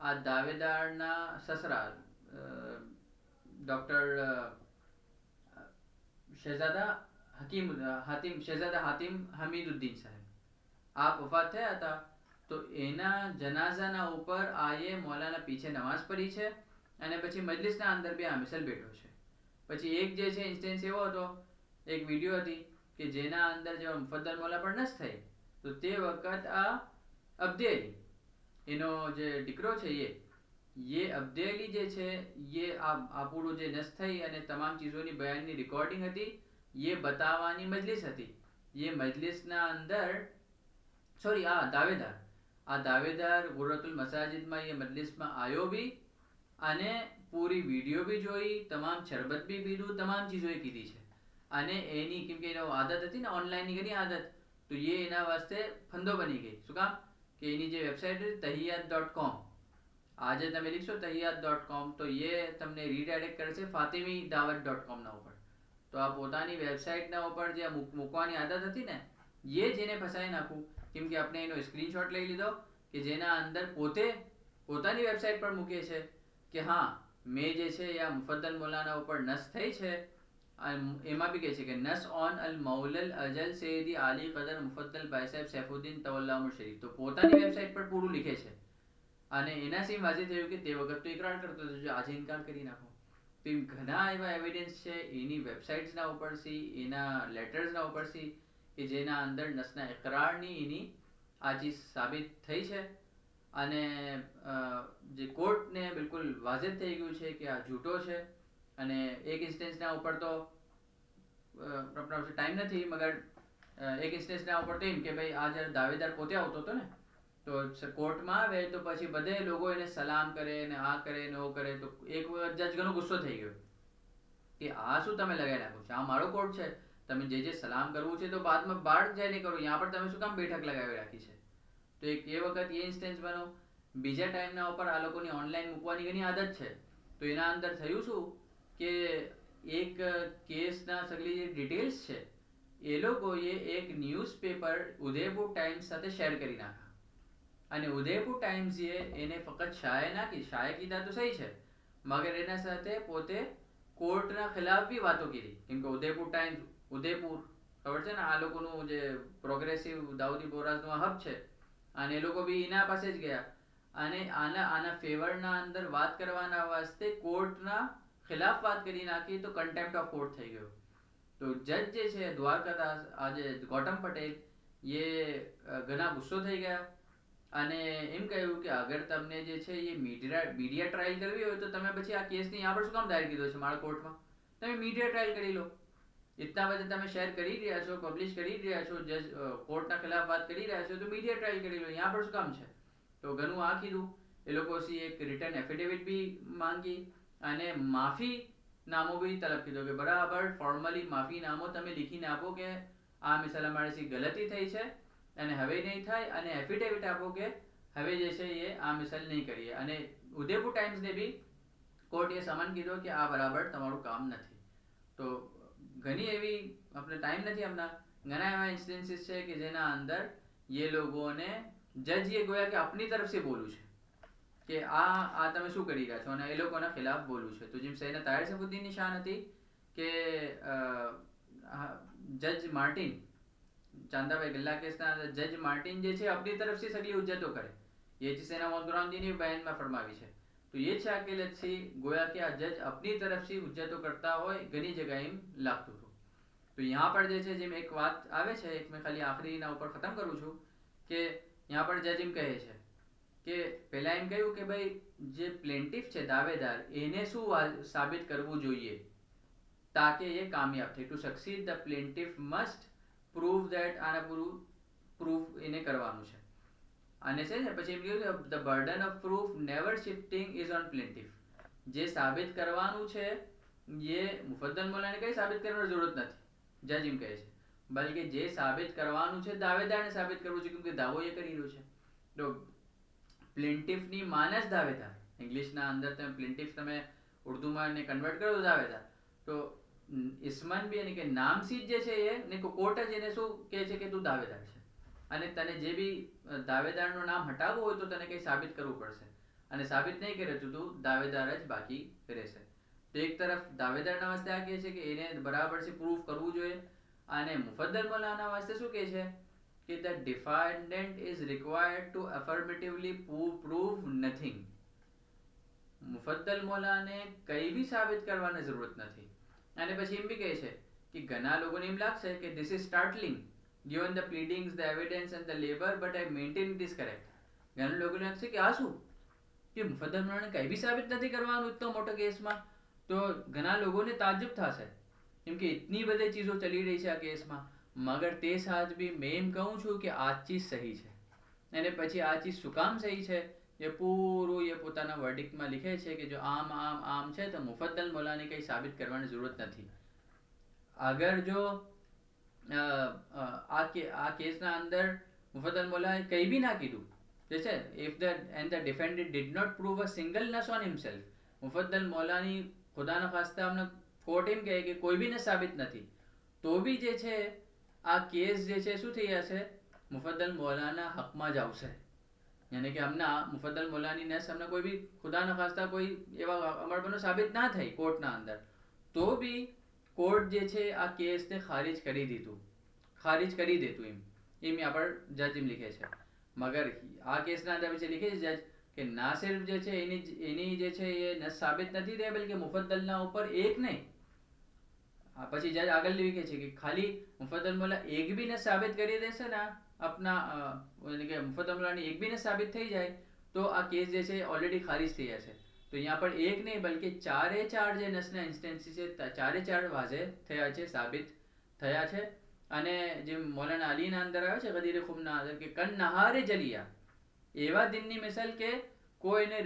આ દાવેદારના સસરા ડોક્ટર શહેજાદા હાતિમ હમીદુદ્દીન સાહેબ આપ વફાત થયા હતા. તો એના જનાઝાના ઉપર આયે મૌલાના પીછે નમાઝ પઢી છે અને પછી મજલિસના અંદર બી આ મિસલ બેઠો છે. પછી એક જે છે ઇન્સ્ટન્સ એવો હતો, એક વિડીયો હતી કે જેના અંદર જેવા મુફદ્દલ મૌલા પણ નસ થઈ, તો તે વખત આ અબ્દેલી એનો જે દીકરો છે ये અબ્દેલી જે છે ये આ પૂરું જે નસ થઈ અને તમામ ચીજોની બયાનની રેકોર્ડિંગ હતી, ये બતાવવાની મજલિસ હતી. ये મજલિસના અંદર સોરી આ દાવેદાર ગુર્રતુલ મસાજિદમાં એ મજલિસમાં આવ્યો બી અને પૂરી વિડીયો બી જોઈ, તમામ શરબત બી પીધું, તમામ ચીજો કીધી છે. અને એની કેમ કે એનો આદત હતી ને ઓનલાઈનની ઘણી આદત, તો એ એના વાસ્તે ફંદો બની ગઈ. શું કામ કે એની જે વેબસાઇટ હતી તહિયાત.com, આજે તમે લીખશો તહિયાત.com તો એ તમને રીડાયરેક્ટ કરે છે ફાતિમીદાવત.com ના ઉપર. તો આ પોતાની વેબસાઇટના ઉપર જે મૂકવાની આદત હતી ને એ જેને ફસાઈ નાખું, કેમ કે આપણે એનો સ્ક્રીનશોટ લઈ લીધો કે જેના અંદર પોતાની વેબસાઇટ પર મૂકે છે કે હા મેં જે છે આ મુફદ્દલ મૌલાના ઉપર નસ થઈ છે. એમાં બી કહે છે કે નસ ઓન અલ મૌલલ અજલ સૈયદી આલી કદર મુફદ્દલ ભાઈ સાહેબ સૈફુદ્દીન તવલ્લામુર શરીફ, તો પોતાની વેબસાઇટ પર પૂરું લીખે છે. અને એનાથી વાજે થયું કે તે વખત તો ઇકરાર કરતો હતો, આજે ઇનકાર કરી નાખો. તો એમ ઘણા એવા એવિડન્સ છે એની વેબસાઇટ્સના ઉપરથી, એના લેટર્સના ઉપરથી કે જેના અંદર નસના ઇકરારની એની આ ચીજ સાબિત થઈ છે. અને જે કોર્ટને બિલકુલ વાજેબ થઈ ગયું છે કે આ જૂઠો છે. અને એક ઇન્સ્ટન્સના ઉપર તો ટાઈમ નથી, મગર એક ઇન્સ્ટન્સના ઉપર તો એમ કે ભાઈ આ જ્યારે દાવેદાર પોતે આવતો હતો ને તો કોર્ટમાં આવે તો પછી બધે લોકો એને સલામ કરે ને આ કરે ને ઓ કરે, તો એક જજ ઘણો ગુસ્સો થઈ ગયો કે આ શું તમે લગાવી નાખો છો, આ મારો કોર્ટ છે, તમે જે સલામ કરવું છે તો બાદમાં બહાર જઈને કરો, यहाँ पर તમે શું કામ બેઠક લગાવી રાખી છે. તો એક એ વખત એ ઇન્સ્ટન્સ બનો. બીજા ટાઈમના ઉપર આ લોકોની ઓનલાઈન મૂકવાની ઘણી આદત છે. તો એના અંદર થયું શું કે એક કેસના સગલી જે ડિટેલ્સ છે એ લોકોએ એક ન્યૂઝપેપર ઉદયપુર ટાઈમ્સ સાથે શેર કરી નાખા. અને ઉદયપુર ટાઈમ્સે એને ફક્ત શાએ કીધા તો સહી છે, મગર એના સાથે પોતે કોર્ટના ખિલાફ બી વાતો કીધી. કેમ કે ઉદયપુર ટાઈમ્સ ઉદયપુર ખબર છે ને આ લોકોનું જે પ્રોગ્રેસિવ દાઉદી બોરાઝનું હબ છે, અને એ લોકો બી એના પાસે જ ગયા અને આના ફેવરના અંદર વાત કરવાના વાસ્તે કોર્ટના ખિલાફ વાત કરી નાખી, તો કન્ટેમ્પ્ટ ઓફ કોર્ટ થઈ ગયો. તો જજ જે છે દ્વારકાદાસ આજે ગૌતમ પટેલ એ ઘણા ગુસ્સો થઈ ગયા અને એમ કહ્યું કે અગર તમને જે છે એ મીડિયા ટ્રાયલ કરવી હોય તો તમે પછી આ કેસની यहाँ पर શું કામ દાયર કીધો છે મારા કોર્ટમાં? તમે મીડિયા ટ્રાયલ કરી લો. इतना बजे તમે શેર કરી રહ્યા છો, પબ્લિશ કરી રહ્યા છો, જજ કોર્ટના ખિલાફ વાત કરી રહ્યા છો, તો મીડિયા ટ્રાયલ કરી લો. यहाँ पर શું કામ છે? તો ઘણું આ કીધું. એ લોકો એક રિટર્ન એફિડેવિટ બી માંગી અને માફી નામો બી તલબ કીધો કે બરાબર ફોર્મલી માફી નામો તમે લીખીને આપો કે આ મિસાલ અમારીથી ગલતી થઈ છે અને હવે નહીં થાય, અને એફિડેવિટ આપો કે હવે જે છે એ આ મિસાલ નહીં કરીએ. અને ઉદયપુર ટાઈમ્સને બી કોર્ટે સમન કીધો કે આ બરાબર તમારું કામ નથી. તો ઘણી એવી આપણે ટાઈમ નથી હમણાં, ઘણા એવા ઇન્સ્ટન્સીસ છે કે જેના અંદર ये લોકોને જજ ये ગોયા કે अपनी तरफ से બોલું છે કે આ તમે શું કરી રહ્યા છો, અને એ લોકોના ખિલાફ બોલવું છે. તો જેમ સૈયદના તાહિર સૈફુદ્દીનની શાન હતી કે જજ માર્ટિન, ચાંદાભાઈ ગલ્લા કેસના જજ માર્ટિન જે છે अपनी तरफ से सगली हुज्जतो करे, ये चीज सेना मोहतरामदीनी बयान में फरमावी છે. તો ये છે આ કેલતથી ગોયા કે આ જજ अपनी तरफ से हुज्जतो करता હોય ઘણી જગ્યાએ એમ લાગતું હતું. તો यहाँ पर જે છે જેમ એક વાત આવે છે, એક મેં ખાલી આખરીના ઉપર ખતમ કરું છું કે यहाँ पर જજ એમ કહે છે કે પહેલા એમ કહ્યું કે ભાઈ જે પ્લેન્ટિફ છે દાવેદાર એને શું સાબિત કરવું જોઈએ તાકે એ કામયાબ થાય. To succeed the plaintiff must prove that, આના પૂરું પ્રૂફ એને કરવાનું છે. અને છે ને પછી એમ કહ્યું કે the burden of proof never shifting is on plaintiff. જે સાબિત કરવાનું છે એ મુફદ્દલ મોલાને કઈ સાબિત કરવાની જરૂરત નથી, જજ એમ કહે છે, બલકે જે સાબિત કરવાનું છે દાવેદારને સાબિત કરવું છે, કેમ કે દાવો એ કરી રહ્યો છે. તો પ્લેન્ટિફની માનસ દાવેદાર, ઇંગ્લિશના અંદર તમે પ્લેન્ટિફ તમે ઉર્દુમાં એને કન્વર્ટ કરો તો દાવેદાર. તો ઇસ્મન બી એને કે નામસીજ જે છે એ ને કોર્ટ જ એને શું કહે છે કે તું દાવેદાર છે, અને તને જે બી દાવેદારનું નામ હટાવવું હોય તો તને કંઈ સાબિત કરવું પડશે, અને સાબિત નહીં કરે તો તું દાવેદાર જ બાકી રહેશે. તો એક તરફ દાવેદારના વાસ્તે આ કહે છે કે એને બરાબર છે પ્રૂફ કરવું જોઈએ, અને મુફદ્દલ મોલાના વાસ્તે શું કહે છે કે the defendant is required to affirmatively prove nothing. Mufaddal મોલાને કઈ બી સાબિત કરવાની જરૂરત નથી. અને પછી એમ બી કહે છે કે ઘણા લોકોને એમ લાગશે કે this is startling given the pleadings, the evidence and the labor, but I maintain it is correct. ઘણા લોકોને લાગશે કે આ શું કે મુફદ્દલ મોલાને કઈ બી સાબિત નથી કરવાનું એટલો મોટો કેસમાં. તો ઘણા લોકોને તાજ્જુબ થશે કેમ કે इतनी બધી ચીજો ચલી રહી છે આ કેસમાં, મગર તે સાથ બી મેં એમ કહું છું કે આ ચીજ સહી છે. અને પછી આ ચીજ શું કામ સહી છે એ પૂરું એ પોતાના વર્ડિક્ટમાં લીખે છે કે જો આમ આમ આમ છે તો મુફદ્દલ મોલાને કંઈ સાબિત કરવાની જરૂરત નથી. અગર જો આ કેસના અંદર મુફદ્દલ મોલાએ કંઈ બી ના કીધું જે છે, if the and the defendant did not prove a single nus on himself, Mufaddal મોલાની ખુદાના ખાસ્તા અમને કોર્ટ એમ કહે કે કોઈ બી નસ સાબિત નથી, તો બી જે છે આ કેસ જે છે શું થઈ જશે, મુફદ્દલ મોલાના હકમાં જ આવશે. યાની કે અમને મુફદ્દલ મોલાની નસ અમને કોઈ બી ખુદાના ખાસ્તા કોઈ એવા અમર સાબિત ના થઈ કોર્ટના અંદર, તો બી કોર્ટ જે છે આ કેસને ખારિજ કરી દેતું એમ यहाँ पर જજ એમ લીખે છે. મગર આ કેસના અંદર પછી લીખે છે જજ કે ના સિર્ફ જે છે એની જે છે એ નસ સાબિત નથી થઈ, બલકે મુફદ્દલના ઉપર એક નહીં, પછી જજ આગળ લીખે છે કે ખાલી મુફદ્દલ મોલા એક બી નસ સાબિત કરી દેશે ને अपना કે મુફદ્દલ મોલાની એક બી નસ સાબિત થઈ જાય તો આ કેસ જે છે ઓલરેડી ખારિજ થઈ જશે. તો यहाँ पर એક નહીં બલકે ચારે ચાર જે નસના ઇન્સ્ટન્સીસ છે ચારે ચાર વાજે થયા છે, સાબિત થયા છે. અને જે મૌલાના અલીના અંદર આવે છે ગદીર ખુમના અંદર કે કન નહારે જલિયા, એવા દિનની મિસાલ કે કોઈને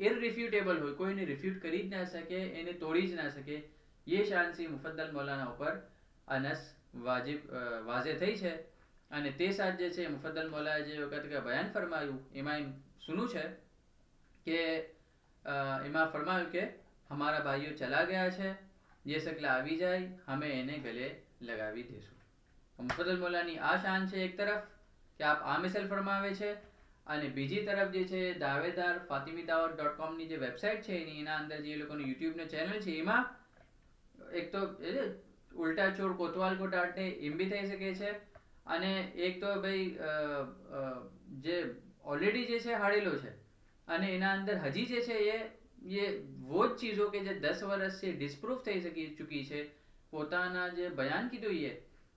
ઇરરિફ્યુટેબલ હોય, કોઈને રિફ્યુટ કરી જ ના શકે, એને તોડી જ ના શકે, ये शान से मुफद्दल मौलाना ऊपर अनस वाजे થઈ છે. અને તે સાથ જે છે મુફદ્દલ મૌલાએ જે વખત કે બયાન ફરમાયું એમાં એમ સુનું છે કે એમાં ફરમાયું કે હમારા ભાઈઓ ચલા ગયા છે, જે શકલા આવી જાય હમે એને ગલે લગાવી દેશું. મુફદ્દલ મૌલાની આ શાન છે એક તરફ કે આપ આ મિસાલ ફરમાવે છે, અને બીજી તરફ જે છે દાવેદાર fatimidaawat.com ની જે વેબસાઇટ છે એના અંદર જે લોકોનું યુટ્યુબ નો ચેનલ છે એમાં એક તો ઉલ્ટા ચોર કોતવાલ કો ડાંટે એમ બી થઈ શકે છે, અને એક તો ભાઈ જે ઓલરેડી જે છે હાડેલો છે અને એના અંદર હજી જે છે ये वो જ ચીજો કે જે 10 વર્ષ से डिस्प्रूव થઈ ચૂકી છે, પોતાના જે બયાન કીધું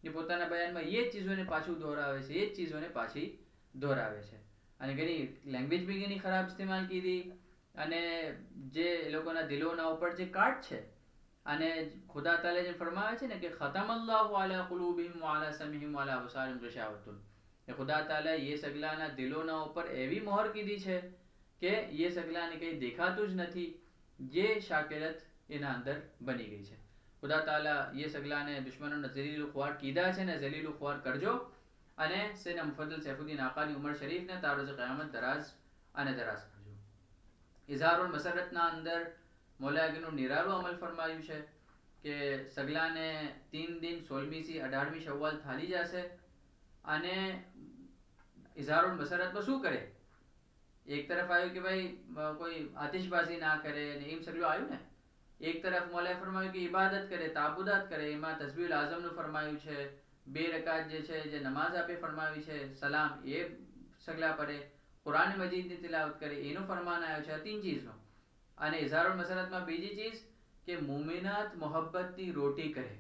એ પોતાના બયાનમાં એ જ ચીજોને પાછું દોહરાવે છે, એ જ ચીજોને પાછી દોહરાવે છે. અને ઘણી લેંગ્વેજ બી ઘણી ખરાબ ઇસ્તેમાલ કીધી અને જે એ લોકોના દિલોના ઉપર જે કાટ છે અને ખુદા તાલા જે ફરમાવે છે ને કે ખતમલ્લાહુ અલા કુલુબિહિમ વ અલા સમિહિમ વ અલા અબસારિહિમ ગિશાવતુન, કે ખુદા તાલા ये સગલાના દિલોના ઉપર એવી મોહર કીધી છે કે ये સગલાને કંઈ દેખાતું જ નથી, જે શાકિરત એના અંદર બની ગઈ છે. ખુદા તાલા ये સગલાને દુશ્મનોને ઝલીલ ખ્વાર કીધા છે ને ઝલીલ ખ્વાર કરજો અને સેના મુફદ્દલ સૈફુદ્દીન આકાની ઉમર શરીફને તારોજ क़યામત દરાજ અને દરાજ કરજો. ઇઝહારુલ મસરતના અંદર મોલાગીનું નિરાળું અમલ ફરમાયું છે કે સગલાને 3 દિન 16મી થી 18મી શવ્વાલ થાલી જશે અને ઇઝહારુલ મસરતમાં શું કરે, એક તરફ આવ્યું કે ભાઈ કોઈ આતિશબાજી ના કરે અને એમ સગલું આવ્યું ને, એક તરફ મોલાએ ફરમાયું કે ઇબાદત કરે, તાબુદાત કરે, એમાં તસ્બીહુલ આઝમનું ફરમાયું છે, 2 રકાત જે છે જે નમાઝ આપે ફરમાવી છે, સલામ એ સગલા પડે, કુરાન મજીદની તિલાવત કરે એનું ફરમાન આવ્યું છે. આ 3 ચીજનો. અને ઇઝહારુલ મસરતમાં બીજી ચીજ કે મુમિનાત મોહબ્બતની રોટી કરે.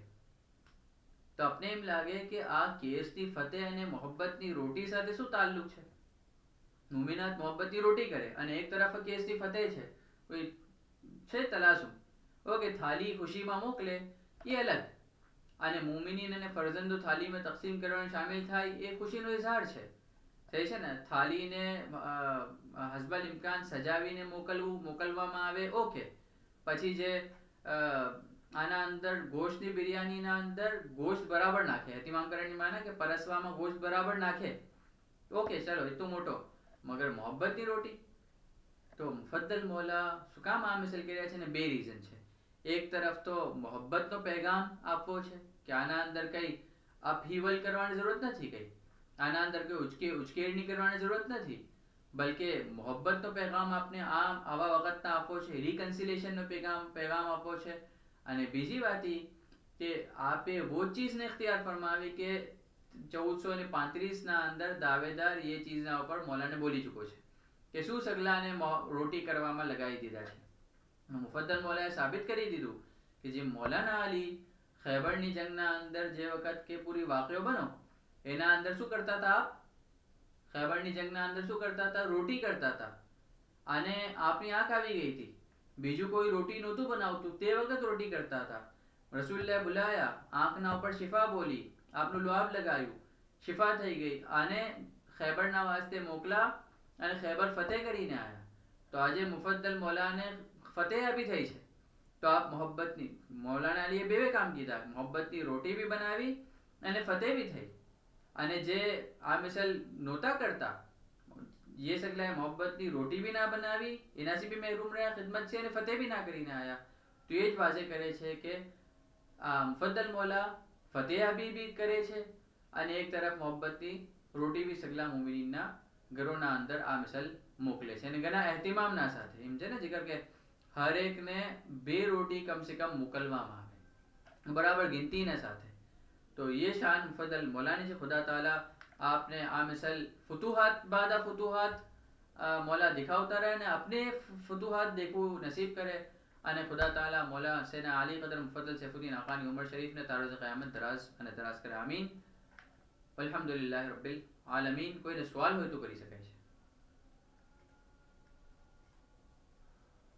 તો આપને એમ લાગે કે આ કેસની ફતેહ અને મોહબ્બતની રોટી સાથે શું તાલ્લુક છે? મુમિનાત મોહબ્બતની રોટી કરે અને એક તરફ કેસની ફતેહ છે, કોઈ છે તલાસુમ, ઓકે થાલી ખુશીમાં મોકલે એ અલગ, અને મુમિનીન અને ફરજંદો થાલીમાં તકસીમ કરવાનું શામિલ થાય એ ખુશીનો ઇઝહાર છે. થઈ છે ને, થાલીને હસબલ ઇમ્કાન સજાવીને મોકલવામાં આવે ઓકે, પછી જે આના અંદર ગોશ્તની બિરયાનીના અંદર ગોશ્ત બરાબર નાખે, એહતિમામ કરવાની માને કે પરસવામાં ગોશ્ત બરાબર નાખે, ઓકે ચલો એ તો મોટો, મગર મોહબ્બતની રોટી તો મુફદ્દલ મૌલા શું કામ આ મિસલ કર્યા છે ને? 2 રીઝન છે. એક તરફ તો મોહબ્બતનો પેગામ આપવો છે કે આના અંદર કઈ અપહીવલ કરવાની જરૂરત નથી, કઈ આના અંદર કોઈ ઉચકેરણી કરવાની જરૂરત નથી, બલકે મોહબ્બતનો પેગામ આપને આવા વખતના આપવો છે, રિકન્સિલેશનનો પેગામ આપવો છે. અને બીજી વાત એ કે આપે वो ચીજને ઇખ્તિયાર ફરમાવી કે 1435 ના અંદર દાવેદાર એ ચીજના ઉપર મૌલાને બોલી ચૂકો છે કે શું સગલાને રોટી કરવામાં લગાવી દીધા છે. મુફદ્દલ મૌલાએ સાબિત કરી દીધું કે જે મૌલાના અલી ખૈબરની જંગના અંદર જે વખત કે પૂરી વાકયો બનો એના અંદર શું કરતા હતા? આપ ખૈબરની જંગના અંદર શું કરતા હતા? રોટી કરતા હતા. અને આપની આંખ આવી ગઈ હતી, બીજું કોઈ રોટી નહોતું બનાવતું, તે વખત રોટી કરતા હતા. રસૂલલ્લાહ બુલાયા, આંખના ઉપર શિફા બોલી, આપનું લુઆબ લગાવ્યું, શિફા થઈ ગઈ, અને ખૈબરના વાસ્તે મોકલા અને ખૈબર ફતેહ કરીને આયા. તો આજે મુફદ્દલ મૌલાને ફતેહ અભી થઈ છે. તો આપ મોહબ્બતની મૌલાના અલીએ 2 કામ કીધા, મોહબ્બતની રોટી બી બનાવી અને ફતેહ બી થઈ. અને જે આ મિસલ નહોતા કરતા, ये सगला मोहब्बतની રોટી બી ના બનાવી, એનાથી બી મહેરૂમ રહ્યા, ખિદમત છે અને ફતેહ બી ના કરીને આયા. તો એ જ વાજે કરે છે કે આ મુફદ્દલ મૌલા ફતેહ બી કરે છે અને એક તરફ મોહબ્બતની રોટી બી સગલા મુમિનીનના ઘરોના અંદર આ મિસલ મોકલે છે અને ઘણા એહતિમામના સાથે, એમ છે ને જીકર કે હર એકને 2 રોટી કમ સે કમ મોકલવામાં આવે બરાબર ગિનતીના સાથે. તો ये शान मुफद्दल मौलानी से खुदा ताला आपने आ मिसल फुतूहात बादा फुतूहात मौला दिखावता रहे ने अपने फुतूहात देखो नसीब करे અને ખુદા તાલા મૌલા સેના આલી કદર મુફદ્દલ સૈફુદ્દીન આકાની ઉમર શરીફને તારોજ क़यामत દરાજ અને દરાજ કરે. આમીન. અલ્હમ્દુલિલ્લાહ રબ્બિલ આલમીન. કોઈને સવાલ હોય તો કરી શકાય છે.